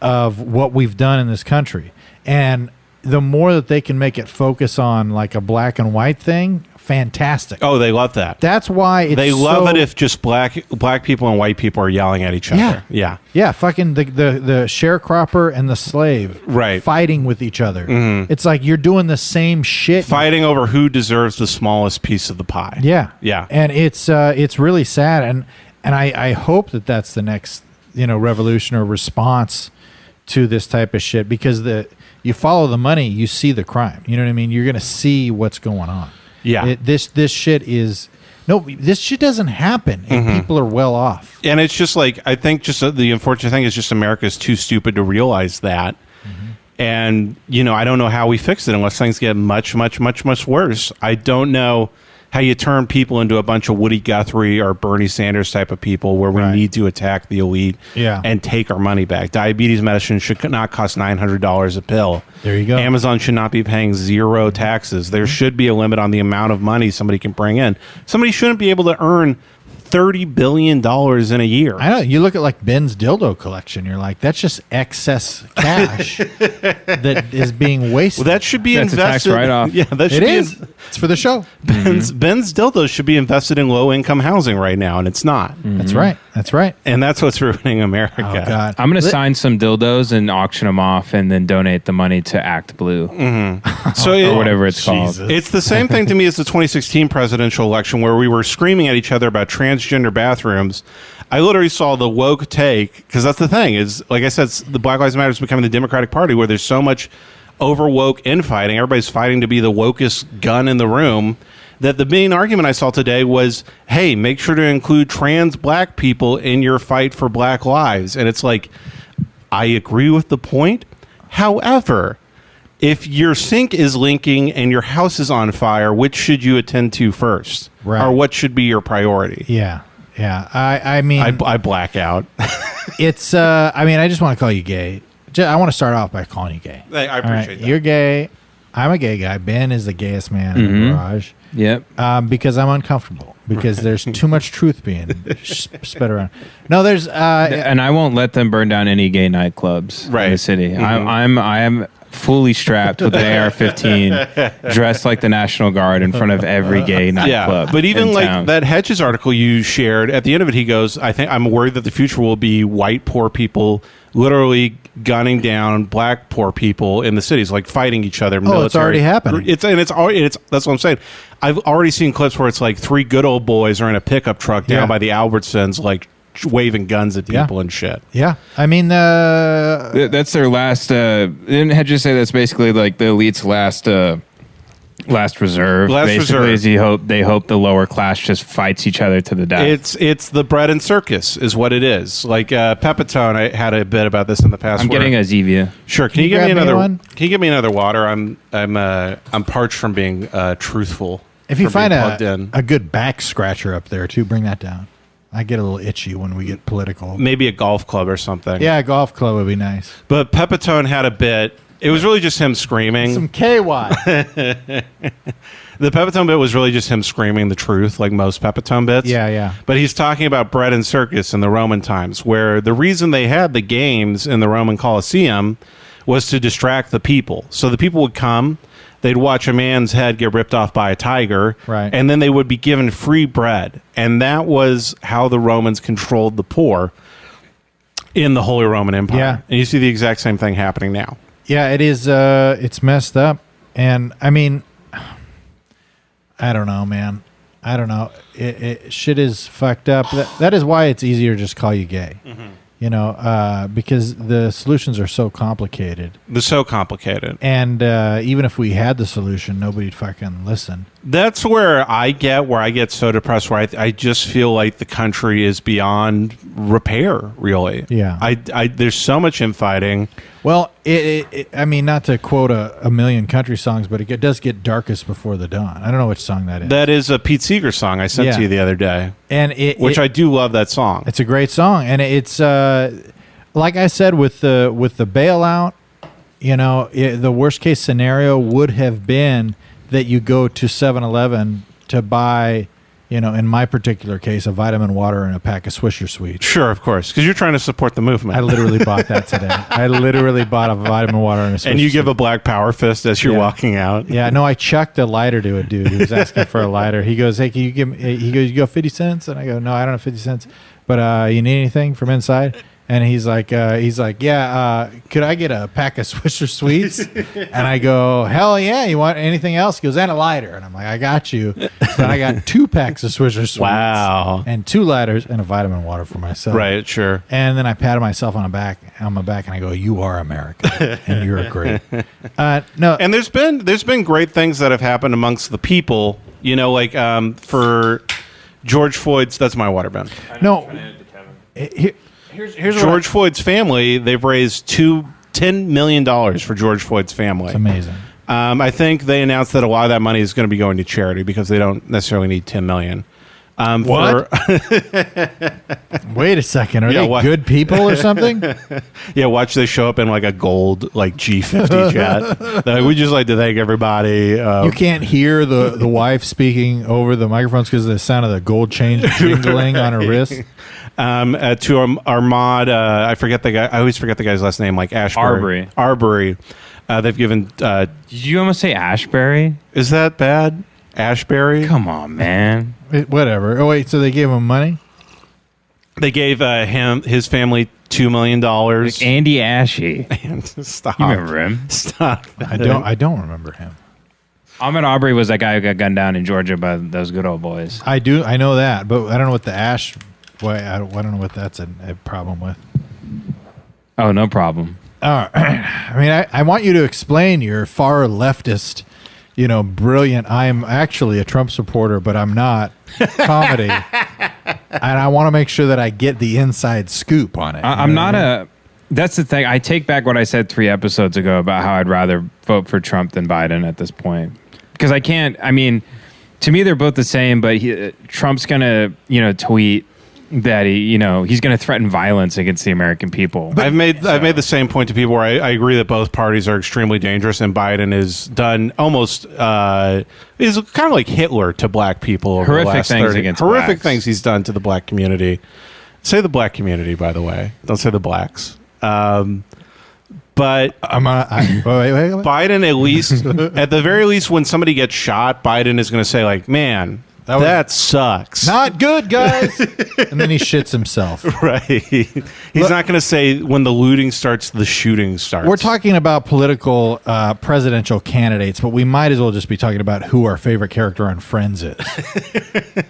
of what we've done in this country. And the more that they can make it focus on like a black and white thing, fantastic. Oh, they love that. That's why They love it if just black people and white people are yelling at each other. Yeah. Yeah, fucking the sharecropper and the slave Right. fighting with each other. It's like you're doing the same shit. Fighting over who deserves the smallest piece of the pie. Yeah. Yeah. And it's really sad. And I hope that that's the next, revolution or response to this type of shit, because you follow the money, you see the crime. You know what I mean? You're going to see what's going on. Yeah. This shit doesn't happen if people are well off. And it's just like, I think just the unfortunate thing is just America is too stupid to realize that. And, I don't know how we fix it unless things get much, much, much, much worse. I don't know how you turn people into a bunch of Woody Guthrie or Bernie Sanders type of people where we need to attack the elite and take our money back. Diabetes medicine should not cost $900 a pill. There you go. Amazon should not be paying zero taxes. There should be a limit on the amount of money somebody can bring in. Somebody shouldn't be able to earn $30 billion in a year. I know. You look at like Ben's dildo collection. You're like, that's just excess cash that is being wasted. Well, that should be That's invested. a tax write-off. Yeah, that should It be is. It's for the show. Ben's dildos should be invested in low income housing right now, and it's not. That's right. That's right. And that's what's ruining America. Oh, God. I'm going to sign some dildos and auction them off and then donate the money to Act Blue So or whatever it's called. It's the same thing to me as the 2016 presidential election where we were screaming at each other about transgender bathrooms. I literally saw the woke take, because that's the thing, is, like I said, the Black Lives Matter is becoming the Democratic Party where there's so much over woke infighting. Everybody's fighting to be the wokest gun in the room. That the main argument I saw today was, hey, make sure to include trans black people in your fight for black lives. And it's like, I agree with the point. However, if your sink is leaking and your house is on fire, which should you attend to first? Right. Or what should be your priority? Yeah. Yeah. I mean, I black out. it's, I mean, I just want to call you gay. I want to start off by calling you gay. I All appreciate right, that. you're gay. I'm a gay guy. Ben is the gayest man in the garage. Yep. Because I'm uncomfortable. Because there's too much truth being spit around. No, there's. And I won't let them burn down any gay nightclubs in the Right. city. I am fully strapped with an AR-15, dressed like the National Guard in front of every gay nightclub. Yeah, but even in like town. that Hedges article you shared, at the end of it, he goes, I'm worried that the future will be white poor people literally gunning down black poor people in the cities, like fighting each other. Oh, it's already happening. It's that's what I'm saying. I've already seen clips where it's like three good old boys are in a pickup truck down by the Albertsons, like waving guns at people and shit. Yeah. I mean, That's their last. Didn't Hedges say that's basically like the elite's last reserve? Last basically, reserve. They hope the lower class just fights each other to the death. It's the bread and circus is what it is. Like Pepitone, I had a bit about this in the past. I'm getting a Zevia. Sure. Can you give grab me me another one? Can you give me another water? I'm parched from being truthful. if you from being find plugged in. a good back scratcher up there, too, bring that down. I get a little itchy when we get political. Maybe a golf club or something. Yeah, a golf club would be nice. But Pepitone had a bit. It was really just him screaming. Some KY. The Pepitone bit was really just him screaming the truth, like most Pepitone bits. Yeah. But he's talking about bread and circus in the Roman times, where the reason they had the games in the Roman Colosseum was to distract the people. So the people would come, they'd watch a man's head get ripped off by a tiger, Right. and then they would be given free bread. And that was how the Romans controlled the poor in the Holy Roman Empire. Yeah. And you see the exact same thing happening now. Yeah, it is. It's messed up. And, I mean, I don't know, man. I don't know. Shit is fucked up. That is why it's easier to just call you gay. You know, because the solutions are so complicated. They're so complicated. And even if we had the solution, nobody'd fucking listen. That's where I get so depressed, where I just feel like the country is beyond repair, really. Yeah. There's so much infighting. Well, I mean, not to quote a million country songs, but it does get darkest before the dawn. I don't know which song that is. That is a Pete Seeger song I sent to you the other day, And which I do love that song. It's a great song, and it's like I said with the bailout. You know, the worst case scenario would have been that you go to 7-Eleven to buy, you know, in my particular case, a vitamin water and a pack of Swisher Sweets. Sure, of course, because you're trying to support the movement. I literally bought that today. I literally bought a vitamin water and a Swisher and you give Sweet. a black power fist as you're walking out. Yeah, no, I chucked a lighter to a dude who was asking for a lighter. He goes, "Hey, can you give me?" He goes, "You got 50 cents?" And I go, "No, I don't have 50 cents, but you need anything from inside?" And he's like, "Yeah, could I get a pack of Swisher Sweets?" And I go, "Hell yeah! You want anything else?" He goes, "And a lighter." And I'm like, "I got you." So then I got 2 packs of Swisher Sweets. Wow. And 2 lighters and a vitamin water for myself. Right, sure. And then I patted myself on my back, and I go, "You are America, and you're great." No, And there's been great things that have happened amongst the people. You know, like for George Floyd's. That's my water bin. no. Here's George Floyd's family, they've raised $10 million for George Floyd's family. It's amazing. I think they announced that a lot of that money is going to be going to charity because they don't necessarily need $10 million. What? Wait a second. Are Yeah, they what? good people or something? Yeah, watch they show up in like a gold like G50 jet. We just like to thank everybody. You can't hear the wife speaking over the microphones because of the sound of the gold chain jingling on her wrist. To our mod, I forget the guy. I always forget the guy's last name, like Ashbury. Arbery. They've given. Did you almost say Ashbury? Is that bad? Ashbury. Come on, man. Whatever. Oh wait, so they gave him money? They gave his family $2 million. Like Andy Ashey. Stop. You remember him? Stop. I don't remember him. Ahmaud Arbery was that guy who got gunned down in Georgia by those good old boys. I know that, but I don't know what the Ash. Why I don't know what that's a problem with. Oh, no problem. All right. I mean, I want you to explain your far leftist, brilliant. I'm actually a Trump supporter, but I'm not comedy, and I want to make sure that I get the inside scoop on it. I'm not a. That's the thing. I take back what I said 3 episodes ago about how I'd rather vote for Trump than Biden at this point, because I can't. I mean, to me, they're both the same. But Trump's gonna, tweet that he's going to threaten violence against the American people. I've made the same point to people where I agree that both parties are extremely dangerous, and Biden has done almost is kind of like Hitler to black people over Horrific the last things 30 against horrific blacks. things he's done to the black community. Say the black community, by the way. Don't say the blacks. But wait. Biden, at least at the very least, when somebody gets shot, Biden is going to say like, "Man, that sucks." Not good, guys. And then he shits himself. Right. He's not going to say when the looting starts, the shooting starts. We're talking about political presidential candidates, but we might as well just be talking about who our favorite character on Friends is.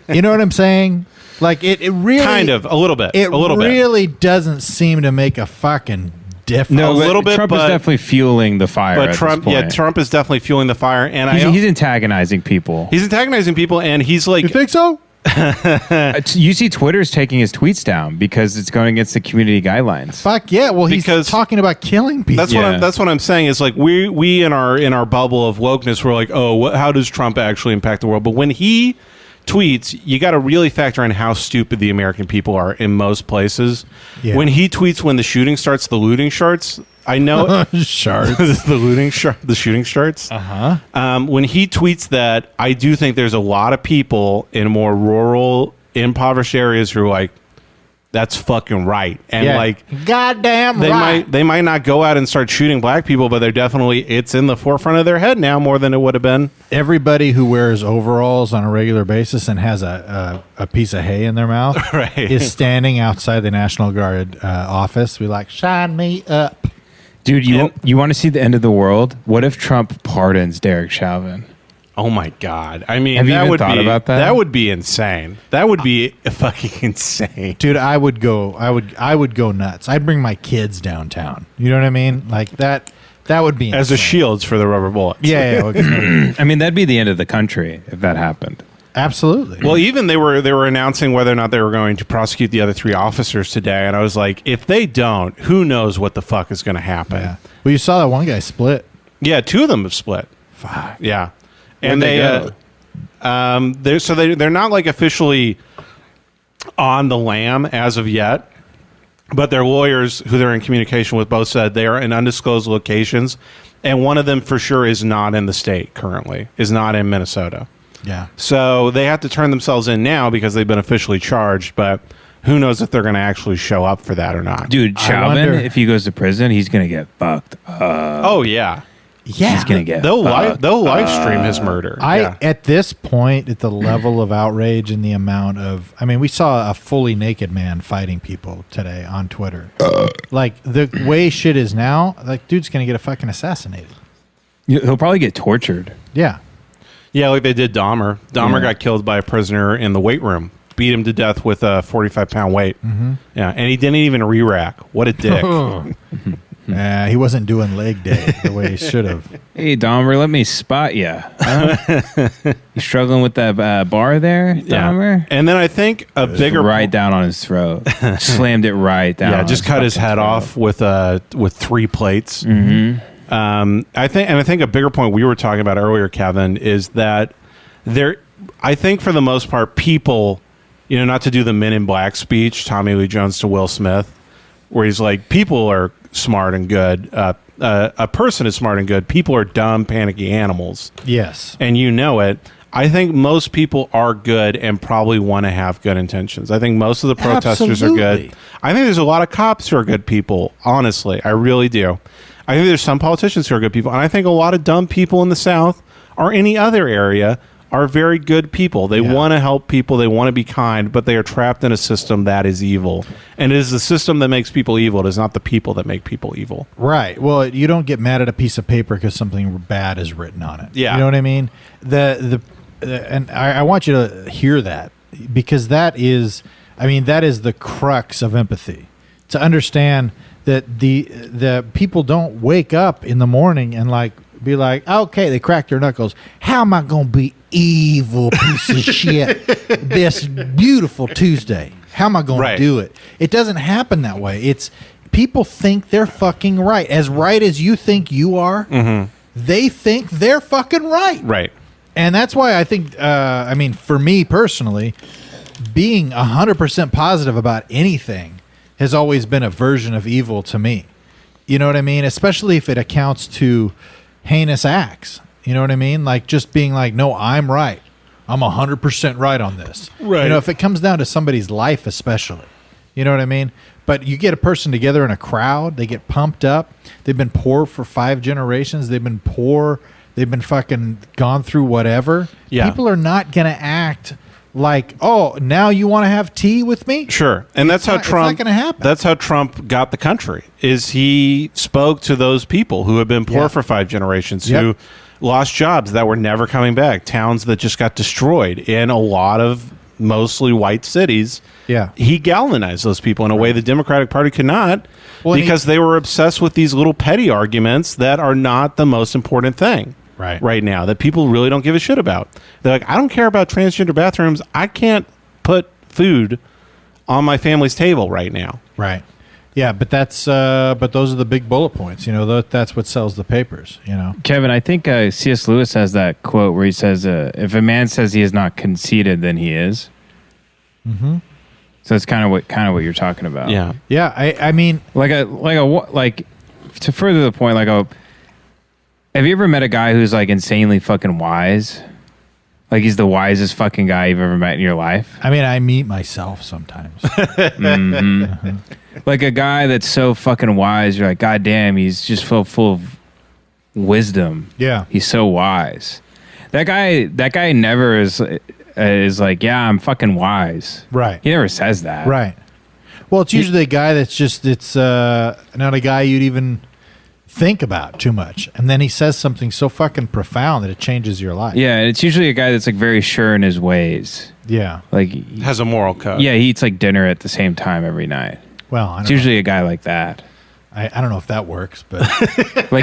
You know what I'm saying? Like it really kind of a little bit. It a little really doesn't seem to make a fucking difference. No, a little bit. Trump is definitely fueling the fire. But at Trump, this point. yeah, Trump is definitely fueling the fire, and he's antagonizing people. He's antagonizing people, and he's like, You think so? You see, Twitter's taking his tweets down because it's going against the community guidelines. Fuck yeah! Well, he's Because talking about killing people. That's what I'm saying. Is like we in our bubble of wokeness, we're like, oh, how does Trump actually impact the world? But when he tweets, you got to really factor in how stupid the American people are in most places. Yeah. When he tweets when the shooting starts, the looting starts. I know Shards. the shooting starts. When he tweets that, I do think there's a lot of people in more rural, impoverished areas who are like, "That's fucking right," and like, goddamn right. They might not go out and start shooting black people, but it's in the forefront of their head now more than it would have been. Everybody who wears overalls on a regular basis and has a piece of hay in their mouth Right. is standing outside the National Guard office. Be like, "Shine me up." Dude, you want to see the end of the world? What if Trump pardons Derek Chauvin? Oh my God! I mean, Have you that even would thought be about that? That would be insane. That would be fucking insane. Dude, I would go nuts. I'd bring my kids downtown. You know what I mean? Like that would be As a insane. shields for the rubber bullets. Yeah, okay. I mean, that'd be the end of the country if that happened. Absolutely. Well, even they were announcing whether or not they were going to prosecute the other 3 officers today, and I was like, if they don't, who knows what the fuck is going to happen? yeah. Well, you saw that one guy split. Yeah, 2 of them have split. Fuck. Yeah, Where'd and they go? they're not like officially on the lam as of yet, but their lawyers, who they're in communication with, both said they are in undisclosed locations, and one of them for sure is not in the state currently, is not in Minnesota. Yeah. So they have to turn themselves in now because they've been officially charged, but who knows if they're going to actually show up for that or not. Dude, I Chauvin, wonder- if he goes to prison, he's going to get fucked up. Oh, yeah. Yeah. He's going to get They'll fucked. live stream his murder. Yeah. At this point, at the level of outrage and the amount of, I mean, we saw a fully naked man fighting people today on Twitter. Like the way shit is now, like dude's gonna get a fucking assassinated. He'll probably get tortured. Yeah. Yeah, like they did Dahmer. Dahmer got killed by a prisoner in the weight room. Beat him to death with a 45-pound weight. Mm-hmm. Yeah, and he didn't even re-rack. What a dick. He wasn't doing leg day the way he should have. Hey, Dahmer, let me spot you. Huh? You struggling with that bar there, Dahmer? And then I think a bigger... Right down on his throat. Slammed it right down. Yeah, on just his cut his fucking head throat. off with 3 plates. Mm-hmm. I think a bigger point we were talking about earlier, Kevin, is that I think for the most part, people, not to do the Men in Black speech, Tommy Lee Jones to Will Smith, where he's like, people are smart and good. A person is smart and good. People are dumb, panicky animals. Yes. And you know it. I think most people are good and probably want to have good intentions. I think most of the protesters are good. I think there's a lot of cops who are good people, honestly. I really do. I think there's some politicians who are good people. And I think a lot of dumb people in the South or any other area are very good people. They want to help people. They want to be kind, but they are trapped in a system that is evil. And it is the system that makes people evil. It is not the people that make people evil. Right. Well, you don't get mad at a piece of paper because something bad is written on it. Yeah. You know what I mean? And I want you to hear that, because that is the crux of empathy. To understand that the people don't wake up in the morning and be like, okay, they crack their knuckles. How am I going to be evil piece of shit this beautiful Tuesday? How am I going to do it? It doesn't happen that way. It's people think they're fucking right. As right as you think you are, they think they're fucking right. Right. And that's why I think, for me personally, being 100% positive about anything has always been a version of evil to me. You know what I mean? Especially if it accounts to heinous acts. You know what I mean? Like just being like, no, I'm right. I'm 100% right on this. Right. If it comes down to somebody's life especially. You know what I mean? But you get a person together in a crowd, they get pumped up. They've been poor for 5 generations. They've been poor. They've been fucking gone through whatever. Yeah. People are not going to act like, oh, now you want to have tea with me? Sure. And that's how It's not going to happen. That's how Trump got the country. Is he spoke to those people who have been poor for 5 generations, who lost jobs that were never coming back, towns that just got destroyed in a lot of mostly white cities. Yeah. He galvanized those people in a way the Democratic Party could not, because they were obsessed with these little petty arguments that are not the most important thing. Right now, that people really don't give a shit about. They're like, I don't care about transgender bathrooms. I can't put food on my family's table right now. Right. Yeah, but that's but those are the big bullet points. That's what sells the papers. Kevin, I think C.S. Lewis has that quote where he says, "If a man says he is not conceited, then he is." Mm-hmm. So that's kind of what you're talking about. Yeah. Yeah. I mean, to further the point, have you ever met a guy who's insanely fucking wise? Like he's the wisest fucking guy you've ever met in your life? I mean, I meet myself sometimes. Like a guy that's so fucking wise, you're like, God damn, he's just full of wisdom. Yeah. He's so wise. That guy never is like, yeah, I'm fucking wise. Right. He never says that. Right. Well, it's usually a guy it's not a guy you'd even think about too much, and then he says something so fucking profound that it changes your life. Yeah, and it's usually a guy that's very sure in his ways. Yeah, has a moral code. Yeah, he eats dinner at the same time every night. Well, it's usually a guy like that. I don't know if that works, but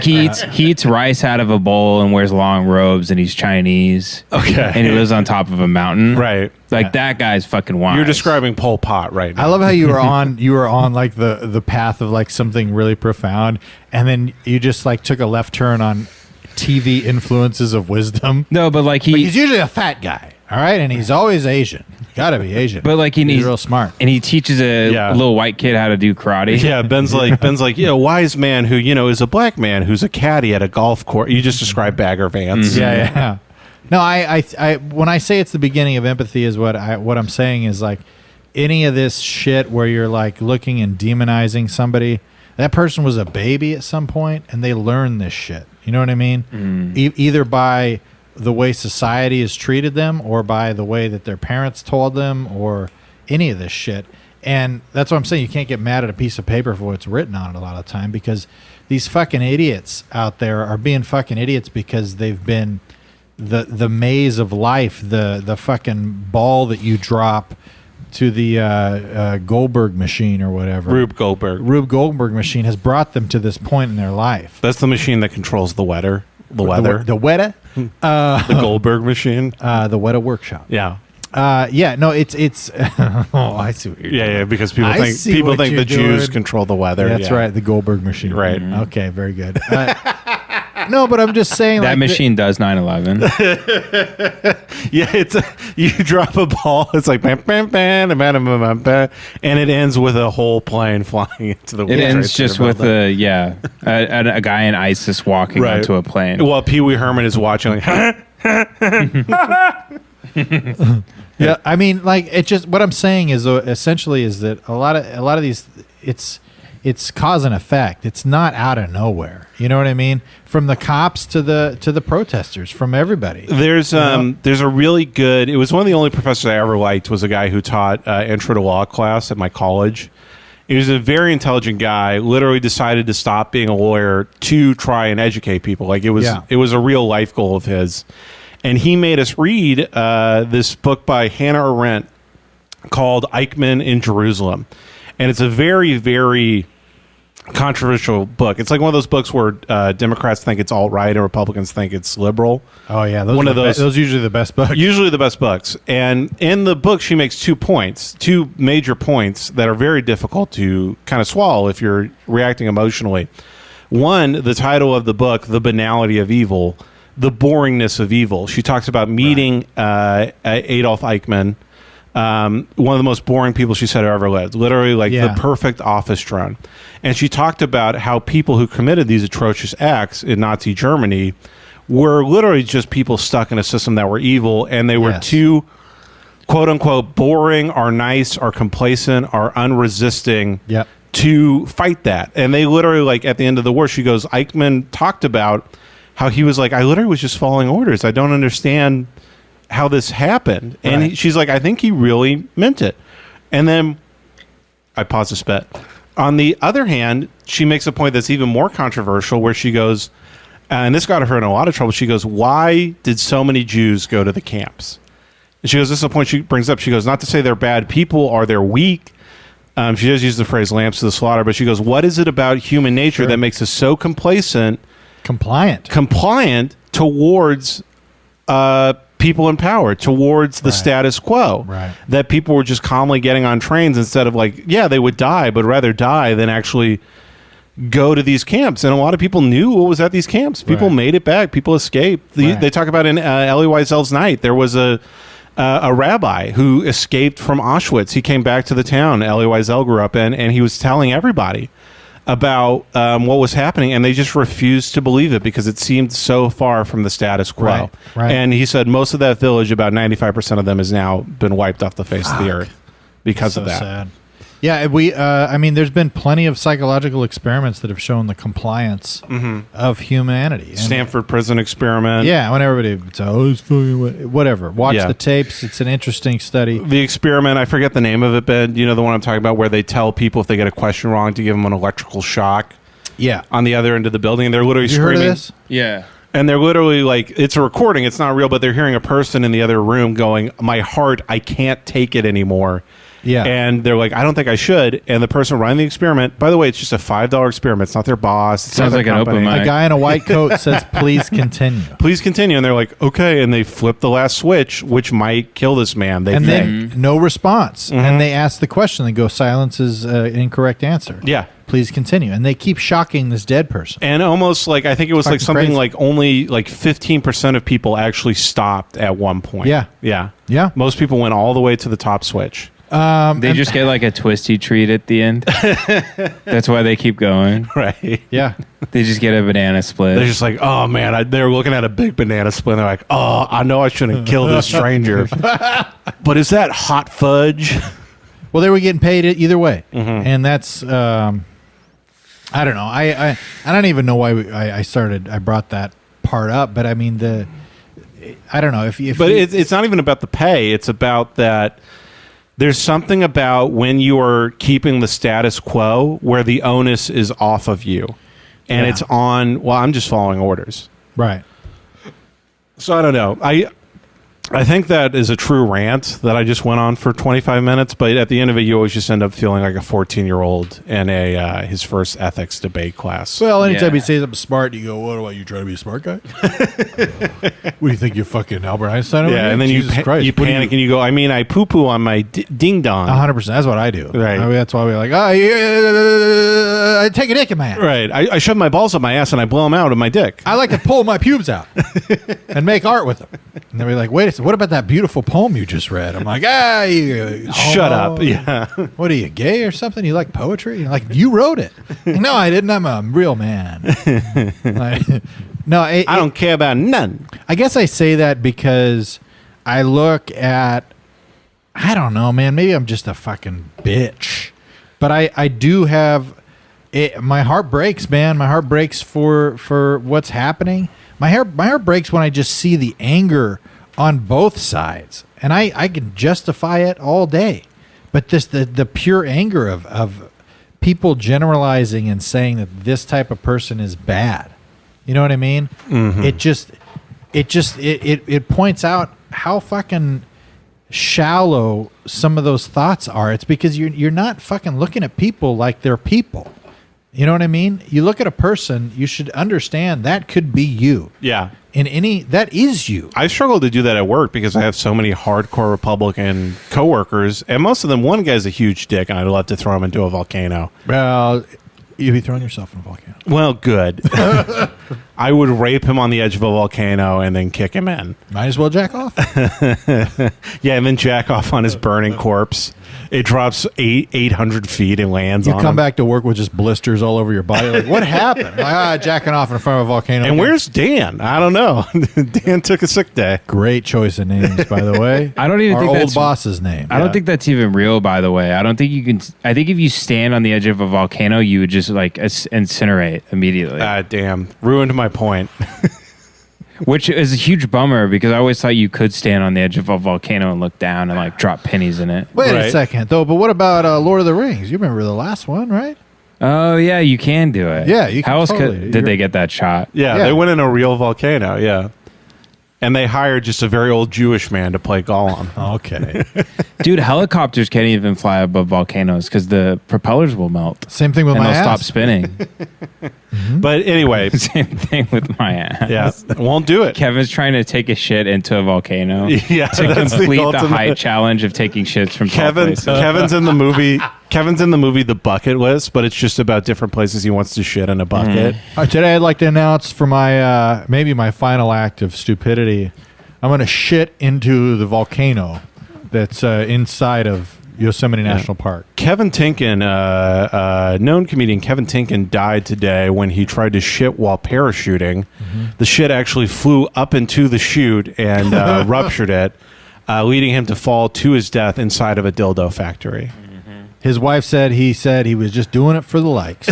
he eats rice out of a bowl and wears long robes, and he's Chinese. Okay, and he lives on top of a mountain. Right, that guy's fucking wise. You're describing Pol Pot right now. I love how you were on the path of something really profound, and then you just took a left turn on TV influences of wisdom. No, but he's usually a fat guy, all right, and he's always Asian. Gotta be Asian. But he's real smart, and he teaches a little white kid how to do karate. Yeah, Ben's like, wise man who is a black man who's a caddy at a golf course. You just described Bagger Vance. Mm-hmm. Yeah. No, I when I say it's the beginning of empathy is what I'm saying is any of this shit where you're looking and demonizing somebody. That person was a baby at some point, and they learned this shit. You know what I mean? Either by the way society has treated them, or by the way that their parents told them, or any of this shit. And that's what I'm saying. You can't get mad at a piece of paper for what's written on it a lot of the time, because these fucking idiots out there are being fucking idiots because they've been the maze of life, the fucking ball that you drop to the Goldberg machine or whatever. Rube Goldberg machine has brought them to this point in their life. That's the machine that controls the weather. The Weta? The Goldberg machine. The Weta workshop. Yeah. No, it's oh, I see what you're doing. Yeah, because people think the Jews control the weather. That's right, the Goldberg machine. Right. Okay, very good. No, but I'm just saying That like, machine does 9/11. Yeah, you drop a ball. It's like bam, bam, bam, bam, bam, bam, bam, and it ends with a whole plane flying into the. It World ends Trade just Center with building. a guy in ISIS walking Right. onto a plane. Well, Pee Wee Herman is watching. Like, Yeah, I mean, like it just. What I'm saying is essentially is that a lot of these, it's cause and effect. It's not out of nowhere. You know what I mean? From the cops to the protesters, from everybody. there's a really good. It was one of the only professors I ever liked. Was a guy who taught intro to law class at my college. He was a very intelligent guy. Literally decided to stop being a lawyer to try and educate people. Like it was a real life goal of his. And he made us read this book by Hanna Arendt called Eichmann in Jerusalem. And it's a very, very controversial book. It's like one of those books where Democrats think it's alt-right and Republicans think it's liberal. Oh yeah, those One are of those- those usually the best books. Usually the best books. And in the book, she makes 2 points, 2 major points that are very difficult to kind of swallow if you're reacting emotionally. One, the title of the book, The Banality of Evil, the boringness of evil. She talks about meeting Adolf Eichmann, one of the most boring people she said ever lived. Literally, like the perfect office drone. And she talked about how people who committed these atrocious acts in Nazi Germany were literally just people stuck in a system that were evil, and they were too, quote unquote, boring, or nice, or complacent, or unresisting to fight that. And they literally, like at the end of the war, she goes, Eichmann talked about how he was like, I literally was just following orders. I don't understand how this happened. And she's like, I think he really meant it. And then I pause a spit. On the other hand, she makes a point that's even more controversial where she goes, and this got her in a lot of trouble. She goes, why did so many Jews go to the camps? And she goes, this is a point she brings up. She goes, not to say they're bad people or they're weak. She does use the phrase lambs to the slaughter, but she goes, what is it about human nature that makes us so compliant towards people in power, towards the status quo, that people were just calmly getting on trains instead of like, yeah, they would die, but rather die than actually go to these camps. And a lot of people knew what was at these camps. People made it back. People escaped. They talk about in Elie Wiesel's Night, there was a rabbi who escaped from Auschwitz. He came back to the town Elie Wiesel grew up in, and he was telling everybody about what was happening, and they just refused to believe it because it seemed so far from the status quo. And he said most of that village, about 95% of them, has now been wiped off the face of the earth because of that. Sad. Yeah, I mean, there's been plenty of psychological experiments that have shown the compliance of humanity. And Stanford prison experiment. Yeah, when everybody it's fucking whatever. Watch the tapes. It's an interesting study. The experiment, I forget the name of it, but you know the one I'm talking about, where they tell people if they get a question wrong to give them an electrical shock. Yeah, on the other end of the building, and they're literally you screaming. Heard of this? Yeah. And they're literally like, it's a recording, it's not real, but they're hearing a person in the other room going, my heart, I can't take it anymore. Yeah. And they're like, I don't think I should. And the person running the experiment, by the way, it's just a $5 experiment. It's not their boss. It's Sounds not like their an company. open mic. A guy in a white coat says, please continue. Please continue. And they're like, okay. And they flip the last switch, which might kill this man. They And think. then no response. And they ask the question. They go, silence is an incorrect answer. Yeah. Please continue. And they keep shocking this dead person. And almost like, I think it was like Fucking something crazy. like only like 15% of people actually stopped at one point. Yeah. Yeah. Yeah. Most people went all the way to the top switch. They just get like a twisty treat at the end. That's why they keep going. Right. Yeah. They just get a banana split. They're just like, oh man, they're looking at a big banana split. And they're like, oh, I know I shouldn't kill this stranger, but is that hot fudge? Well, they were getting paid either way. And that's, I don't know. I don't even know why I brought that part up, but I mean, I don't know if But it's not even about the pay. It's about that. There's something about when you are keeping the status quo where the onus is off of you. And it's on, well, I'm just following orders. Right. So I don't know. I think that is a true rant that I just went on for 25 minutes, but at the end of it, you always just end up feeling like a 14-year-old in his first ethics debate class. Well, anytime Yeah. he says something smart, you go, "What about you trying to be a smart guy? What do you think, you fucking Albert Einstein?" Over Yeah, here? and then Jesus Christ, you what do panic and you go, I mean, I poo-poo on my ding dong. 100%. That's what I do. Right. I mean, that's why we're like, oh, yeah, I take a dick in my ass. Right. I shove my balls up my ass and I blow them out of my dick. I like to pull my pubes out and make art with them. And then we're like, wait a second, what about that beautiful poem you just read? I'm like, you Shut homo. up. Yeah. What are you, gay or something? You like poetry? You're like, you wrote it. No, I didn't. I'm a real man. No, I don't care about none. I guess I say that because I look at, I don't know, man. Maybe I'm just a fucking bitch, but I do have it. My heart breaks, man. My heart breaks for what's happening. My heart breaks when I just see the anger on both sides, and I can justify it all day, but the pure anger of people generalizing and saying that this type of person is bad. You know what I mean? Mm-hmm. It points out how fucking shallow some of those thoughts are. It's because you're not fucking looking at people like they're people. You know what I mean? You look at a person, you should understand that could be you. Yeah. That is you. I struggle to do that at work because I have so many hardcore Republican coworkers, and most of them, one guy's a huge dick, and I'd love to throw him into a volcano. Well, you'd be throwing yourself in a volcano. Well, good. I would rape him on the edge of a volcano and then kick him in. Might as well jack off. Yeah, and then jack off on his burning corpse. It drops 800 feet and lands You on come him. back to work with just blisters all over your body. Like, what happened? Like, jacking off in front of a volcano. And again. where's Dan? I don't know. Dan took a sick day. Great choice of names, by the way. I don't even Our think old that's boss's name. I don't think that's even real, by the way. I don't think you can. I think if you stand on the edge of a volcano, you would just like incinerate immediately, Damn. Ruined my point. which is a huge bummer because I always thought you could stand on the edge of a volcano and look down and like drop pennies in it. Wait a Right. second, though. But what about Lord of the Rings? You remember the last one, right? Oh yeah, you can do it. Yeah, you can How else totally. did they get that shot? Yeah, Yeah. they went in a real volcano, yeah. And they hired just a very old Jewish man to play Gollum. Okay. Dude, helicopters can't even fly above volcanoes because the propellers will melt Same thing with and my they'll stop ass. spinning. But anyway, Same thing with my ass. yeah, won't do it. Kevin's trying to take a shit into a volcano Yeah, to that's the complete the ultimate- height challenge of taking shits from tall places. Kevin's in the movie. Kevin's in the movie The Bucket List, but it's just about different places he wants to shit in a bucket. Today, I'd like to announce for my maybe my final act of stupidity, I'm going to shit into the volcano that's inside of Yosemite National Park. Kevin Tinkin, known comedian Kevin Tinkin, died today when he tried to shit while parachuting. The shit actually flew up into the chute and ruptured it, leading him to fall to his death inside of a dildo factory. His wife said he was just doing it for the likes.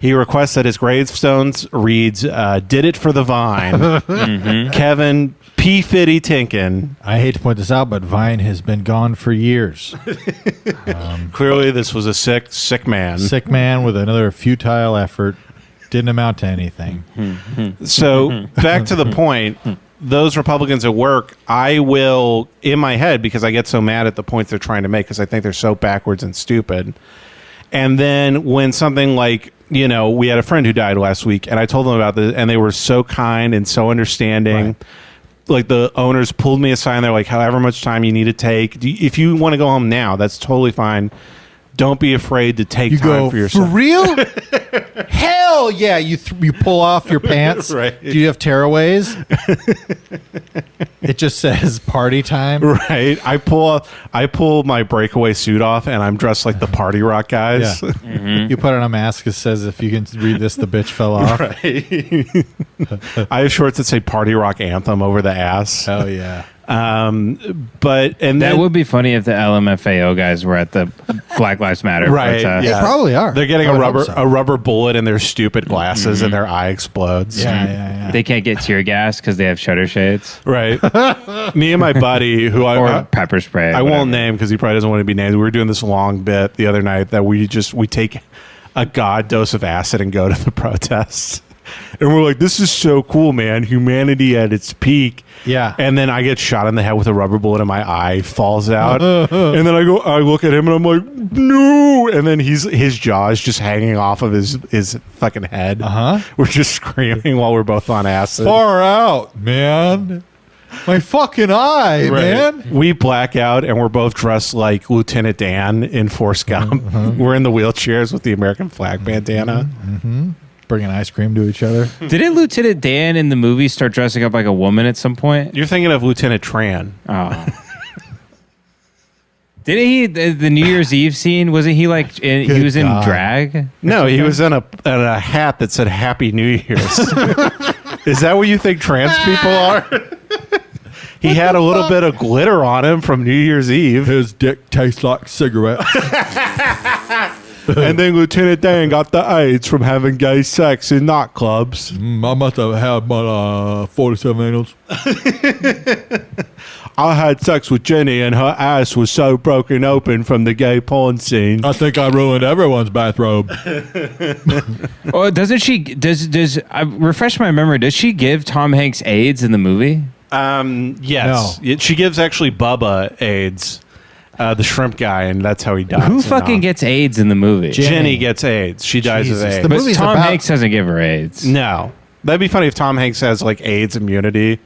He requests that his gravestones reads, "Did it for the vine." Kevin P. Fitty Tinkin. I hate to point this out, but Vine has been gone for years. Clearly, this was a sick man. Sick man with another futile effort. Didn't amount to anything. So back to the point, those Republicans at work, I will, in my head, because I get so mad at the points they're trying to make because I think they're so backwards and stupid. And then when something like, you know, we had a friend who died last week and I told them about this and they were so kind and so understanding. Right. Like the owners pulled me aside and they're like, however much time you need to take. If you want to go home now, that's totally fine. Don't be afraid to take You time go, for for yourself. real? Hell yeah. You pull off your pants. Right. Do you have tearaways? It just says party time. Right. I pull my breakaway suit off and I'm dressed like the party rock guys. Yeah. You put on a mask that says, if you can read this, the bitch fell off. Right. I have shorts that say party rock anthem over the ass. Hell yeah. But and That then, would be funny if the LMFAO guys were at the Black Lives Matter Right, protest. yeah. They probably are. they're getting I a would hope rubber so. a rubber bullet in their stupid glasses and their eye explodes. Yeah. They can't get tear gas because they have shutter shades Right. Me and my buddy who or I pepper spray. I whatever. won't name because he probably doesn't want to be named. We were doing this long bit the other night that we take a god dose of acid and go to the protests. And we're like, this is so cool, man. Humanity at its peak. Yeah. And then I get shot in the head with a rubber bullet and my eye falls out. And then I look at him and I'm like, no. And then his jaw is just hanging off of his fucking head. We're just screaming while we're both on acid. Far out, man. My fucking eye, man. We black out and we're both dressed like Lieutenant Dan in Forrest Gump. We're in the wheelchairs with the American flag bandana. Bringing ice cream to each other. Didn't Lieutenant Dan in the movie start dressing up like a woman at some point? You're thinking of Lieutenant Tran. Oh. Didn't he, the New Year's Eve scene, wasn't he like, he was in drag? No, he was in a hat that said Happy New Year's. Is that what you think trans people are? He had a little bit of glitter on him from New Year's Eve. His dick tastes like cigarettes. And then Lieutenant Dan got the AIDS from having gay sex in nightclubs. I must have had my 47 anals. I had sex with Jenny and her ass was so broken open from the gay porn scene. I think I ruined everyone's bathrobe. Oh, doesn't she, does I refresh my memory, does she give Tom Hanks AIDS in the movie? Yes. No. She gives actually Bubba AIDS, the shrimp guy, and that's how he dies. Who fucking gets AIDS in the movie? Jenny gets AIDS. She dies Jesus, of AIDS. the But movie's Tom about- Hanks doesn't give her AIDS. No. That'd be funny if Tom Hanks has like AIDS immunity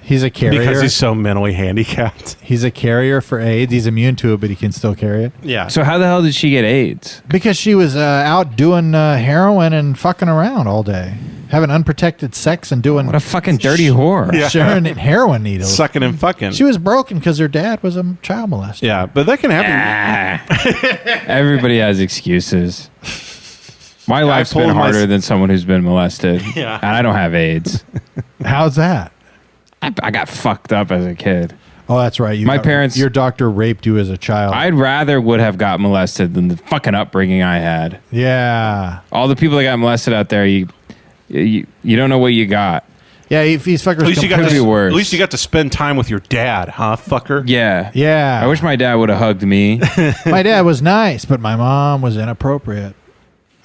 He's a carrier. because he's so mentally handicapped. He's a carrier for AIDS. He's immune to it, but he can still carry it. Yeah. So how the hell did she get AIDS? Because she was out doing heroin and fucking around all day. Having unprotected sex and doing What a fucking dirty whore. Yeah. sharing heroin needles. Sucking and fucking. She was broken because her dad was a child molester. Yeah, but that can happen. Everybody has excuses. My life's pulled been my- harder than someone who's been molested. Yeah. And I don't have AIDS. How's that? I got fucked up as a kid. Oh, that's right. My parents- Your doctor raped you as a child. I'd rather would have got molested than the fucking upbringing I had. yeah. All the people that got molested out there, you don't know what you got. Yeah, if he's fuckers At least, you got Could be to, worse. at least you got to spend time with your dad, huh, fucker? Yeah. Yeah. I wish my dad would have hugged me. My dad was nice, but my mom was inappropriate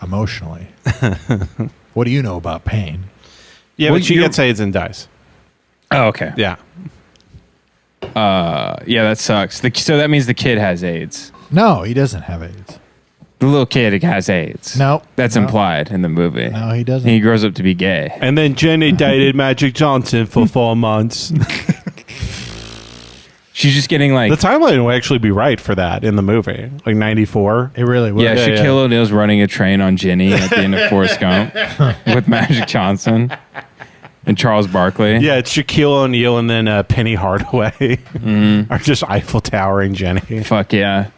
emotionally. What do you know about pain? Yeah, Well, but she you're- gets AIDS and dies. Oh, okay. Yeah. Yeah, that sucks. So that means the kid has AIDS. No, he doesn't have AIDS. The little kid has AIDS. No. That's No. implied in the movie. No, he doesn't. And he grows up to be gay. And then Jenny dated Magic Johnson for 4 months. She's just getting like... The timeline will actually be right for that in the movie. Like 94. It really was. Yeah, Shaquille O'Neal's running a train on Ginny at the end of Forrest Gump with Magic Johnson and Charles Barkley. Yeah, it's Shaquille O'Neal and then Penny Hardaway are just Eiffel Towering Jenny. Fuck yeah.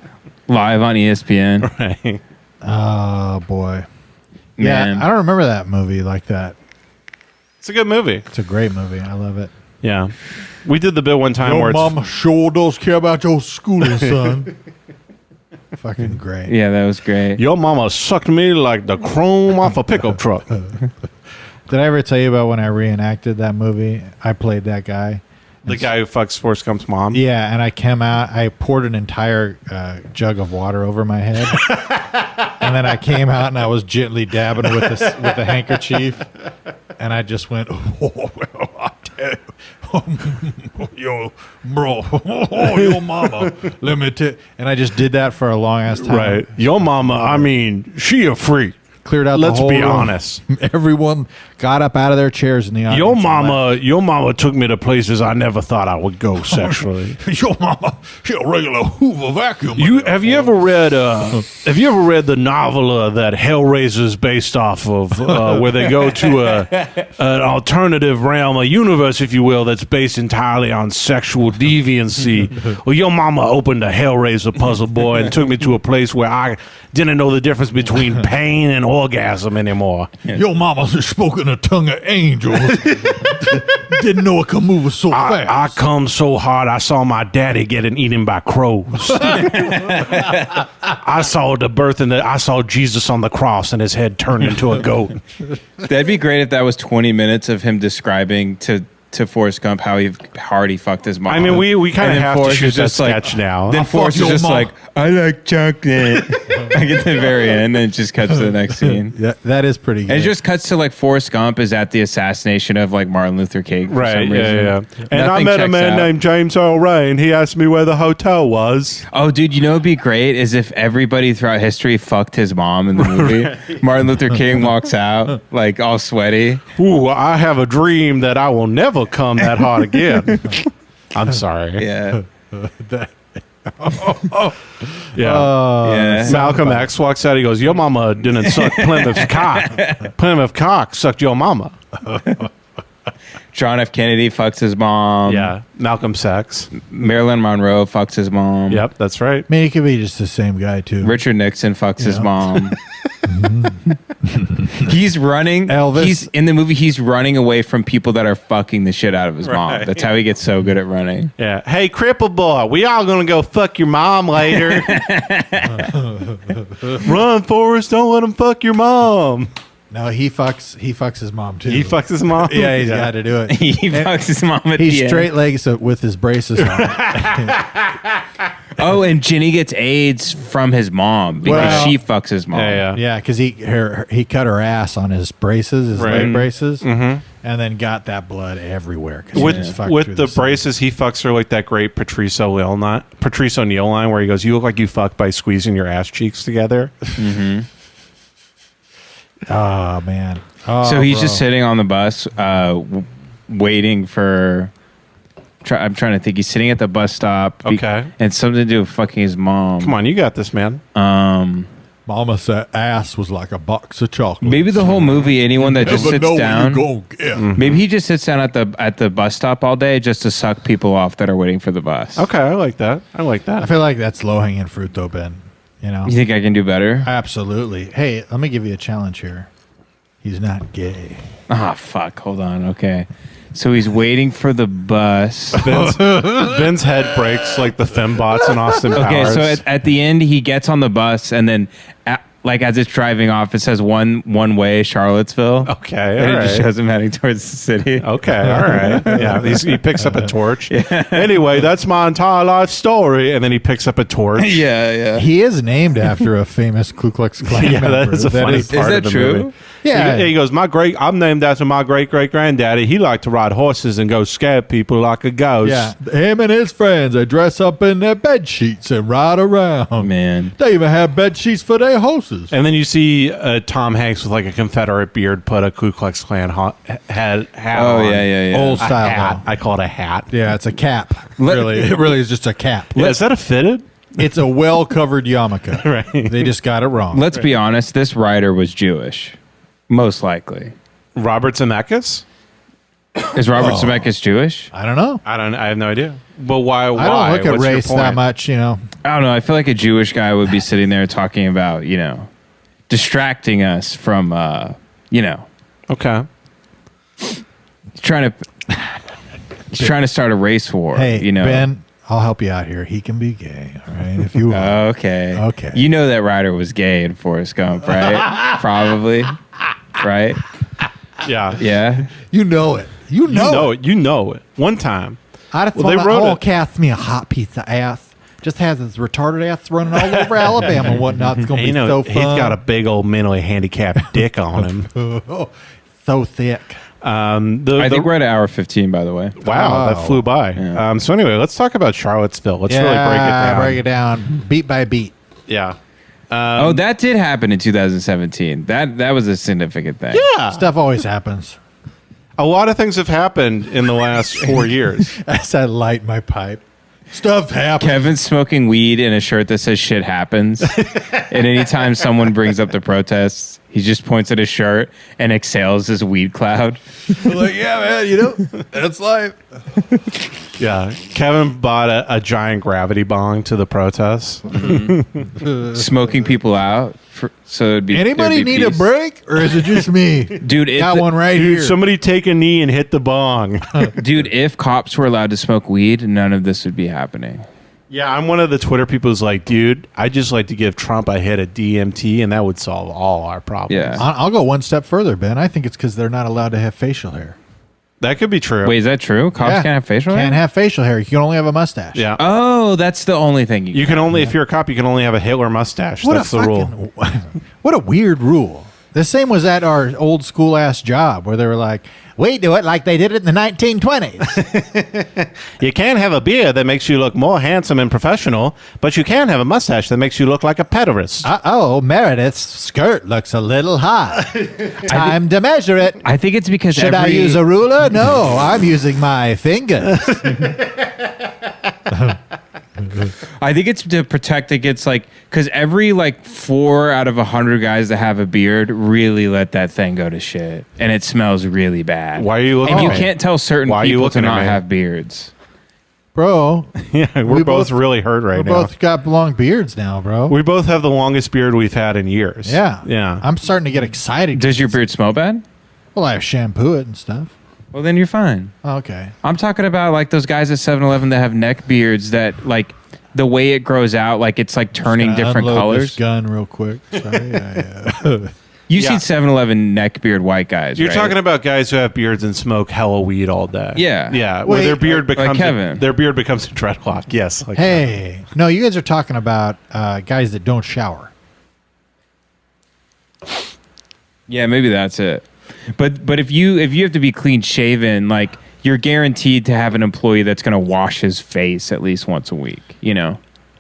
Live on ESPN. Right. Oh, boy. Man. Yeah, I don't remember that movie like that. It's a good movie. It's a great movie. I love it. Yeah. We did the bit one time Your where it's mama sure does care about your schooling, son. Fucking great. Yeah, that was great. your mama sucked me like the chrome off a pickup truck. Did I ever tell you about when I reenacted that movie? I played that guy. The guy who fucks Forrest Gump's mom. Yeah, and I came out. I poured an entire jug of water over my head, and then I came out and I was gently dabbing with the handkerchief, and I just went, "Oh, well, I tell you, yo, bro, oh, your mama, let me tell." And I just did that for a long ass time. Right. Your mama, I mean, she a freak. Cleared out. Let's the whole be room. honest. Everyone got up out of their chairs in the audience. Your mama took me to places I never thought I would go sexually. Your mama, she a regular Hoover vacuum. Have you ever read the novel that Hellraiser's based off of, where they go to an alternative realm, a universe, if you will, that's based entirely on sexual deviancy? Well, your mama opened a Hellraiser puzzle, boy, and took me to a place where I didn't know the difference between pain and orgasm anymore. Your mama spoke in a tongue of angels. Didn't know it could move so fast. I come so hard, I saw my daddy getting eaten by crows. I saw the birth and I saw Jesus on the cross and his head turned into a goat. That'd be great if that was 20 minutes of him describing to to Forrest Gump how hard he fucked his mom. I mean, we kind of And then have to Forrest shoot is that just like- sketch now. Then Forrest is your just mom. like, I like chocolate. Like at the very end, and it just cuts to the next scene. That is pretty good. And it just cuts to like Forrest Gump is at the assassination of like Martin Luther King. For Right, some yeah, reason. yeah. And I Nothing met a checks man out. named James Earl Ray, and he asked me where the hotel was. Oh, dude, you know what'd be great is if everybody throughout history fucked his mom in the movie. Martin Luther King walks out like all sweaty. Ooh, I have a dream that I will never come that hard again. I'm sorry. Yeah. Yeah. Yeah. Malcolm X walks out. He goes, "Your mama didn't suck Plymouth's cock. Plymouth cock sucked your mama." John F. Kennedy fucks his mom. Yeah. Malcolm sex. Marilyn Monroe fucks his mom. Yep, that's right. I mean, he could be just the same guy too. Richard Nixon fucks his Yeah. mom. He's running. Elvis. He's in the movie. He's running away from people that are fucking the shit out of his mom. Right. That's how he gets so good at running. Yeah. Hey, cripple boy, we all gonna go fuck your mom later. Run, Forrest! Don't let him fuck your mom. No, he fucks his mom too. He fucks his mom. Yeah, he's got to do it. He fucks his mom at He the end. straight legs it with his braces on. Oh, and Ginny gets AIDS from his mom because Well- she fucks his mom. Yeah. Yeah, because he cut her ass on his braces, his Right. leg braces, and then got that blood everywhere. 'cause he just fucked through With the side. braces, he fucks her like that great Patrice O'Neill line where he goes, "You look like you fucked by squeezing your ass cheeks together." Oh man. Oh, So he's bro. just sitting on the bus, waiting for. I'm trying to think. He's sitting at the bus stop. Okay. And something to do with fucking his mom. Come on, you got this, man. Mama said ass was like a box of chocolate. Maybe the whole movie, anyone that just Never sits know what down. you gonna get. Maybe he just sits down at the bus stop all day just to suck people off that are waiting for the bus. Okay, I like that. I like I that. feel like that's low hanging fruit though, Ben. You know. You think I can do better? Absolutely. Hey, let me give you a challenge here. He's not gay. Ah, fuck. Hold on. Okay. So he's waiting for the bus. Ben's head breaks like the fembots in Austin Powers. Okay, so at the end, he gets on the bus, and then, like as it's driving off, it says one way Charlottesville. Okay, and all it just right. shows him heading towards the city. Okay, all right. Yeah, he picks up a torch. Anyway, that's my entire life story. And then he picks up a torch. Yeah. He is named after a famous Ku Klux Klan Yeah, member. that is a funny Is part that of the true? movie. Yeah. He goes, I'm named after my great granddaddy. He liked to ride horses and go scare people like a ghost. Yeah, him and his friends, they dress up in their bed sheets and ride around. Man. They even have bed sheets for their horses. And then you see Tom Hanks with like a Confederate beard put a Ku Klux Klan hat Oh, on. yeah. Old A style. hat. though. I call it a hat. Yeah, it's a cap. Really, it really is just a cap. Yeah, is that a fitted? It's a well-covered yarmulke. Right. They just got it wrong. Let's be honest. This writer was Jewish, most likely. Robert Zemeckis? Is Robert Zemeckis Jewish? I don't know. I have no idea. But why? I don't look at What's your race that point? much. You know. I don't know. I feel like a Jewish guy would be sitting there talking about, distracting us from, Okay. he's trying to start a race war. Hey, Ben, I'll help you out here. He can be gay. All right, if you. Okay. Okay. You know that Ryder was gay in Forrest Gump, right? Probably. Right? Yeah. Yeah. You know it. You know it. You know it. One time. I just Well, they want wrote to it. cast me a hot piece of ass. Just has his retarded ass running all over Alabama and whatnot. It's gonna be so fun. he's got a big old mentally handicapped dick on him. so thick. I think we're at an hour 15, by the way. Wow, that flew by. Yeah. So anyway, let's talk about Charlottesville. Let's really break it down. Break it down, beat by beat. Yeah. Oh, that did happen in 2017. That was a significant thing. Yeah. Stuff always happens. A lot of things have happened in the last 4 years. As I light my pipe, stuff happens. Kevin's smoking weed in a shirt that says shit happens. And anytime someone brings up the protests, he just points at his shirt and exhales his weed cloud. Like, yeah, man, that's life. Yeah. Kevin bought a giant gravity bong to the protests. Smoking people out. So it'd be Anybody there'd be need a peace. break, or is it just me? Dude, Got one right here. Somebody take a knee and hit the bong. Dude, if cops were allowed to smoke weed, none of this would be happening. Yeah, I'm one of the Twitter people who's like, dude, I just like to give Trump a hit of DMT and that would solve all our problems. Yeah. I'll go one step further, Ben. I think it's because they're not allowed to have facial hair. That could be true. Wait, is that true? Cops Yeah. can't have facial hair? Can't have facial hair. You can only have a mustache. Yeah. Oh, that's the only thing You can only, if you're a cop, you can only have a Hitler mustache. What That's a the rule. What a weird rule. The same was at our old school ass job where they were like, we do it like they did it in the 1920s. You can't have a beard that makes you look more handsome and professional, but you can have a mustache that makes you look like a pederast. Uh-oh, Meredith's skirt looks a little high. Time to measure it. I think it's because Should I use a ruler? No, I'm using my fingers. I think it's to protect against because every 4 out of 100 guys that have a beard really let that thing go to shit, and it smells really bad. Why are you looking And you at me? can't tell certain Why are you people to looking at not me? have beards. Bro, Yeah, we're We both both- really hurt right we now. both got long beards now, bro. We both have the longest beard we've had in years. Yeah. Yeah. I'm starting to get excited. Does your beard smell bad? Well, I shampoo it and stuff. Well, then you're fine. Okay. I'm talking about those guys at 7-Eleven that have neck beards that the way it grows out, it's turning Gotta different unload colors. this gun real quick. Sorry. Yeah. You've Yeah. seen 7-Eleven neck beard white guys. You're right? talking about guys who have beards and smoke hella weed all day. Yeah. Yeah. Where Wait, their beard like becomes Kevin. their beard becomes a dreadlock. Yes. Like Hey, no, you guys are talking about guys that don't shower. Yeah, maybe that's it. But if you have to be clean shaven, you're guaranteed to have an employee that's going to wash his face at least once a week.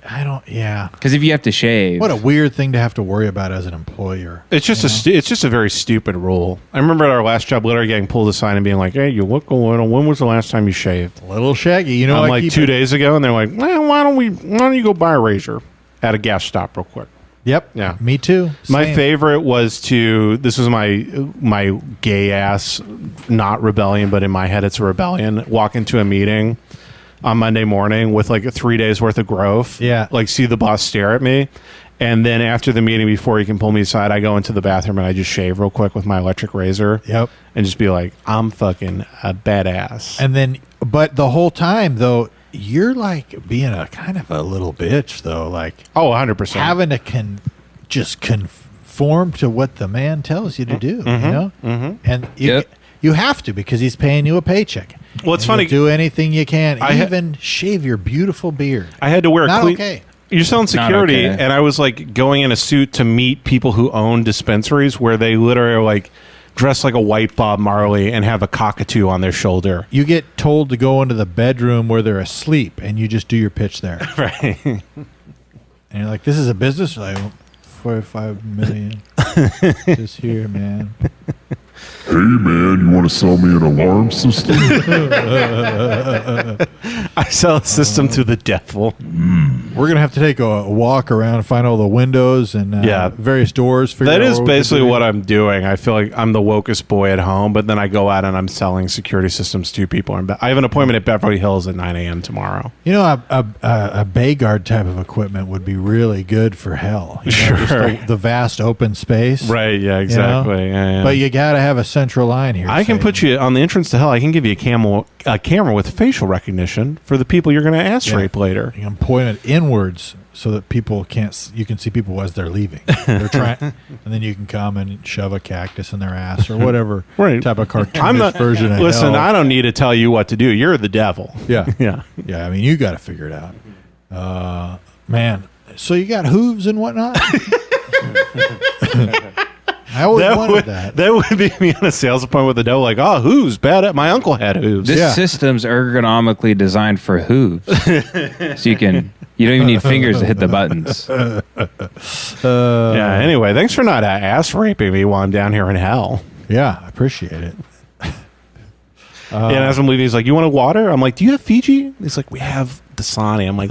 I don't. Yeah. Because if you have to shave, What a weird thing to have to worry about as an employer. It's just it's just a very stupid rule. I remember at our last job, literally getting pulled aside and being like, "Hey, you look a little. When was the last time you shaved?" Little Shaggy, you know, I'm I like keep 2 it- days ago, and they're like, "Well, why don't you go buy a razor at a gas stop real quick?" Yep. Yeah. Me too. My Same. favorite was this was my gay ass, not rebellion, but in my head it's a rebellion. Walk into a meeting on Monday morning with 3 days worth of growth. Yeah. See the boss stare at me. And then after the meeting, before he can pull me aside, I go into the bathroom and I just shave real quick with my electric razor. Yep. And just be like, I'm fucking a badass. And then, but the whole time though, you're being a kind of a little bitch though, oh, 100%. having to just conform to what the man tells you to do, you know? Mm-hmm. And you have to because he's paying you a paycheck. Well, it's And funny. you'll do anything you can, I ha- even shave your beautiful beard. I had to wear a Not clean. okay. You're selling security, okay. and I was going in a suit to meet people who own dispensaries where they literally are dress like a white Bob Marley and have a cockatoo on their shoulder. You get told to go into the bedroom where they're asleep, and you just do your pitch there. Right. And you're like, "This is a business." Like, 45 million. Just here, man. Hey man, you want to sell me an alarm system? I sell a system to the devil. We're gonna have to take a walk around and find all the windows and Yeah. various doors. figure That out is what we can basically do. what I'm doing. I feel like I'm the wokest boy at home, but then I go out and I'm selling security systems to people. I have an appointment at Beverly Hills at 9 a.m. tomorrow. You know, a bay guard type of equipment would be really good for hell. You know, just Sure. the vast open space. Right, yeah, you know? exactly. Yeah, yeah. But you got to have a central line here. I can Satan. put you on the entrance to hell. I can give you a camera with facial recognition for the people you're going to ass Yeah. rape later. You can point it inwards so that people can't. You can see people as they're leaving. They're trying, and then you can come and shove a cactus in their ass or whatever Right. type of cartoonish I'm not. version of Listen, hell. I don't need to tell you what to do. You're the devil. Yeah, Yeah. yeah. I mean, you got to figure it out, man. So you got hooves and whatnot. I always wanted that. That would be me on a sales appointment with the devil. Like, oh, hooves bad. My uncle had hooves. this Yeah. system's ergonomically designed for hooves, so you don't even need fingers to hit the buttons. Yeah. Anyway, thanks for not ass raping me while I'm down here in hell. Yeah, I appreciate it. Yeah, and as I'm leaving, he's like, "You want a water?" I'm like, "Do you have Fiji?" He's like, "We have Dasani." I'm like,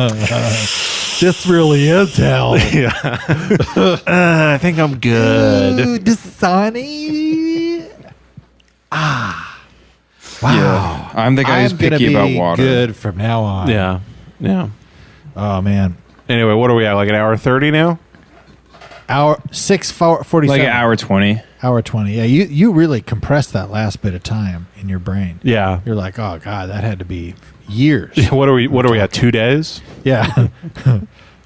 This really is hell. "I think I'm good." Ooh, Dasani. Ah. Wow. I'm the guy who's I'm gonna picky be about water. good from now on. Yeah. Yeah. Oh man. Anyway, what are we at? Like an hour 30 now? Hour 6:47. Like an hour 20. Hour 20. Yeah, you really compressed that last bit of time in your brain. Yeah. You're like, oh god, that had to be years. What are we at? 2 days? Yeah.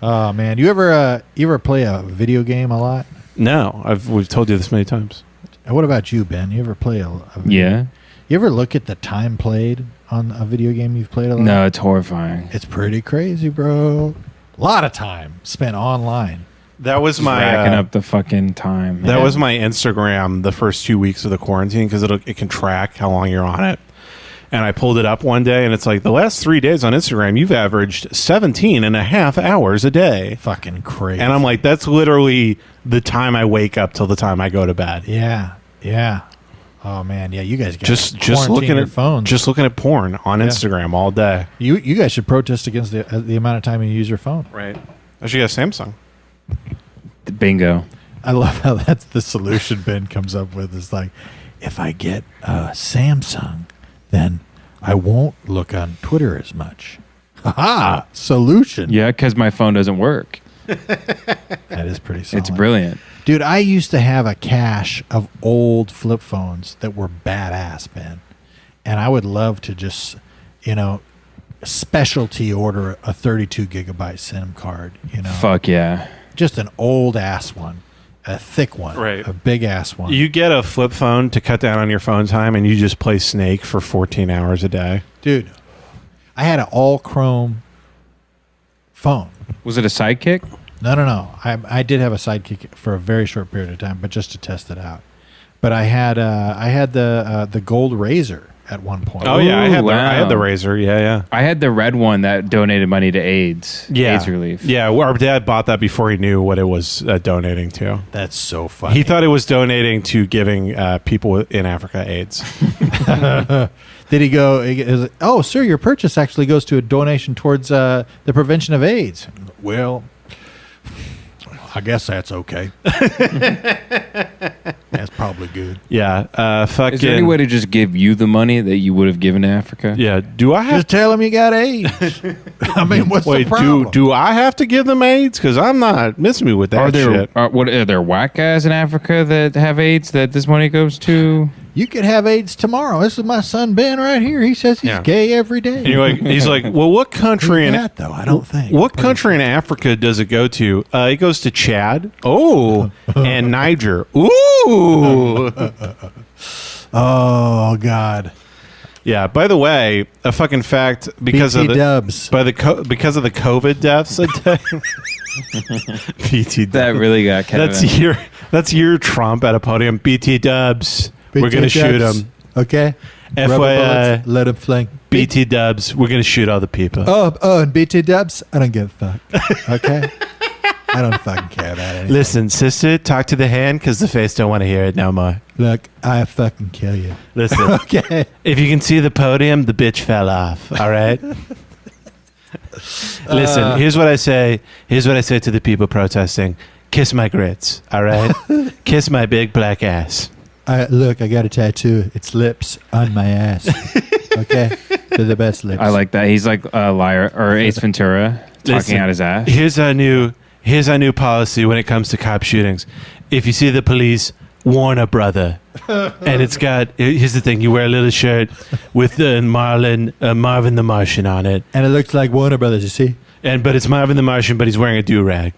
Oh man, you ever play a video game a lot? No, we've told you this many times. And what about you, Ben? You ever play a video Yeah. You ever look at the time played on a video game you've played a lot? No, it's horrifying. It's pretty crazy, bro. A lot of time spent online. That was Just my racking up the fucking time. that man. was my Instagram the first 2 weeks of the quarantine because it can track how long you're on it. And I pulled it up one day, and it's like, the last 3 days on Instagram, you've averaged 17 and a half hours a day. Fucking crazy. And I'm like, that's literally the time I wake up till the time I go to bed. yeah. Oh man, yeah. You guys got Just quarantine looking your at phones. just looking at porn on Instagram all day. You guys should protest against the amount of time you use your phone. Right. I should get a Samsung. Bingo. I love how that's the solution Ben comes up with. Is like, if I get a Samsung, then I won't look on Twitter as much. Ha! Solution. Yeah, because my phone doesn't work. That is pretty solid. It's brilliant. Dude, I used to have a cache of old flip phones that were badass, man. And I would love to just, specialty order a 32 gigabyte SIM card, Fuck yeah. Just an old ass one, a thick one, Right. a big ass one. You get a flip phone to cut down on your phone time, and you just play Snake for 14 hours a day. Dude, I had an all chrome phone. Was it a sidekick? No. I did have a Sidekick for a very short period of time, but just to test it out. But I had the gold Razor at one point. Oh yeah, I had wow. the Razor. Yeah. I had the red one that donated money to AIDS. AIDS relief. Yeah, well, our dad bought that before he knew what it was donating to. That's so funny. He thought it was donating to giving people in Africa AIDS. Did he go? Oh, sir, your purchase actually goes to a donation towards the prevention of AIDS. Well, I guess that's okay. That's probably good. Yeah, fucking. Is there any way to just give you the money that you would have given to Africa? Yeah, do I have? Just tell him you got AIDS. I mean, what's the Wait, problem? do I have to give them AIDS? Because I'm not. Miss me with that Are there shit. are there whack guys in Africa that have AIDS that this money goes to? You could have AIDS tomorrow. This is my son Ben right here. He says he's Yeah. gay every day. And you're like, he's like, well, what country in That though, I don't think. what country in Africa does it go to? It goes to Chad. Oh, and Niger. Ooh. Oh God. Yeah. By the way, a fucking fact because BT of the dubs. because of the COVID deaths a day. BT That dubs. really got Kevin. That's your Trump at a podium. BT dubs. We're BT gonna shoot dubs. them. Okay. Rubber FYI, bullets, let him fling. BT dubs. We're gonna shoot other people. Oh, and BT dubs. I don't give a fuck. Okay. I don't fucking care about anything. Listen, sister, talk to the hand because the face don't want to hear it no more. Look, I fucking kill you. Listen, Okay. if you can see the podium, the bitch fell off. All right. Listen, here's what I say. Here's what I say to the people protesting: kiss my grits. All right. Kiss my big black ass. Look, I got a tattoo. It's lips on my ass. Okay, they're the best lips. I like that. He's like a liar or Ace Ventura talking Listen, out his ass. Here's our new policy when it comes to cop shootings. If you see the police, warn a brother. And it's got. Here's the thing: you wear a little shirt with Marvin the Martian on it, and it looks like Warner Brothers. You see? but it's Marvin the Martian, but he's wearing a do rag.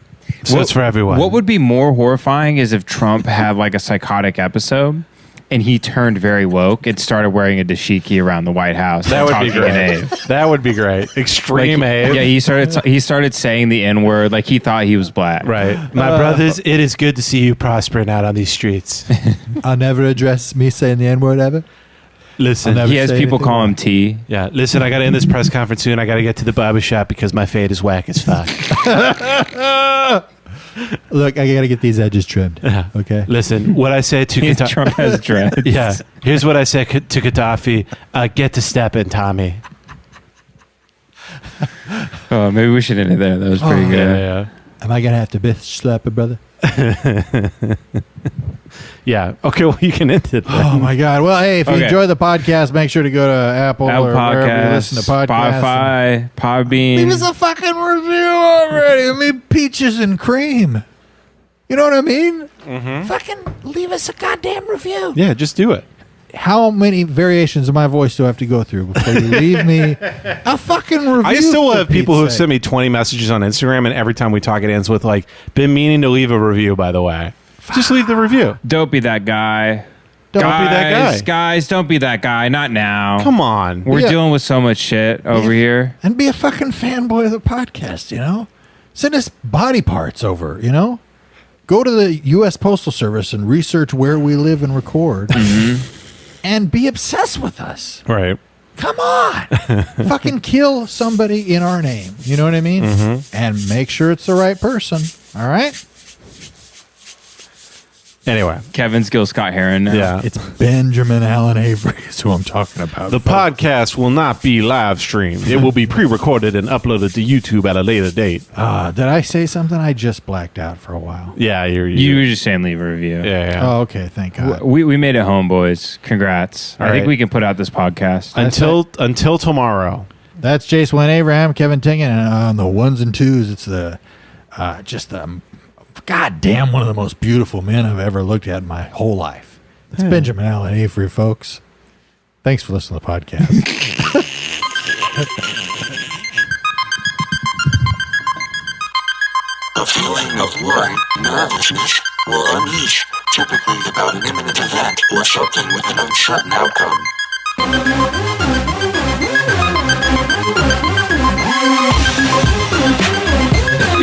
So it's for everyone. What would be more horrifying is if Trump had like a psychotic episode and he turned very woke and started wearing a dashiki around the White House. That and would be talking in great. Ave. That would be great. Extreme Like, Ave. yeah, he started saying the N word like he thought he was black. Right. My brothers, it is good to see you prospering out on these streets. I'll never address me saying the N word ever. Listen. I'll never He has say people anything call wrong. him T. Yeah. Listen, I got to end this press conference soon. I got to get to the barber shop because my fade is whack as fuck. Look, I gotta get these edges trimmed. Okay. Listen, what I say to Trump Gaddafi. has dreads. Yeah. Here's what I say to Gaddafi. Get to stepping, Tommy. Oh, maybe we should end it there. That was pretty good. Yeah. Am I gonna have to bitch slap a brother? Yeah. Okay. Well, you can end it. Oh my God! Well, hey, if you Okay. enjoy the podcast, make sure to go to Apple Apple or wherever you listen to Podcasts, podcasts. Spotify, Leave Podbean. us a fucking review already. I mean, peaches and cream. You know what I mean? Mm-hmm. Fucking leave us a goddamn review. Yeah. Just do it. How many variations of my voice do I have to go through before you leave me a fucking review? I still for have people Pete's who have sake? sent me 20 messages on Instagram, and every time we talk, it ends with like, "Been meaning to leave a review." By the way, just leave the review. Don't be that guy. Don't be that guy. Guys, don't be that guy. Not now. Come on. We're dealing with so much shit over here. And be a fucking fanboy of the podcast, you know? Send us body parts over, you know? Go to the U.S. Postal Service and research where we live and record. And be obsessed with us. Right. Come on. Fucking kill somebody in our name. You know what I mean? And make sure it's the right person. All right? Anyway. Kevin's Gil Scott Heron now. Yeah. It's Benjamin Allen Avery is who I'm talking about. The podcast will not be live streamed. It will be pre-recorded and uploaded to YouTube at a later date. Did I say something? I just blacked out for a while. Yeah, You were just saying leave a review. Yeah. Oh, okay. Thank God. We made it home, boys. Congrats. I think right. we can put out this podcast. Until tomorrow. That's Jason Wayne Abraham, Kevin Tingen, and on the ones and twos, it's the goddamn one of the most beautiful men I've ever looked at in my whole life. It's Benjamin Allen Avery, folks. Thanks for listening to the podcast. A feeling of worry, nervousness will unleash, typically about an imminent event or something with an uncertain outcome.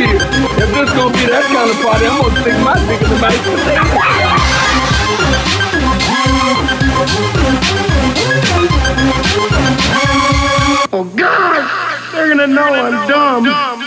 Shit, if this gonna be that kind of party, I'm gonna stick my dick in the mashed potato. Oh God, they're gonna know I'm dumb.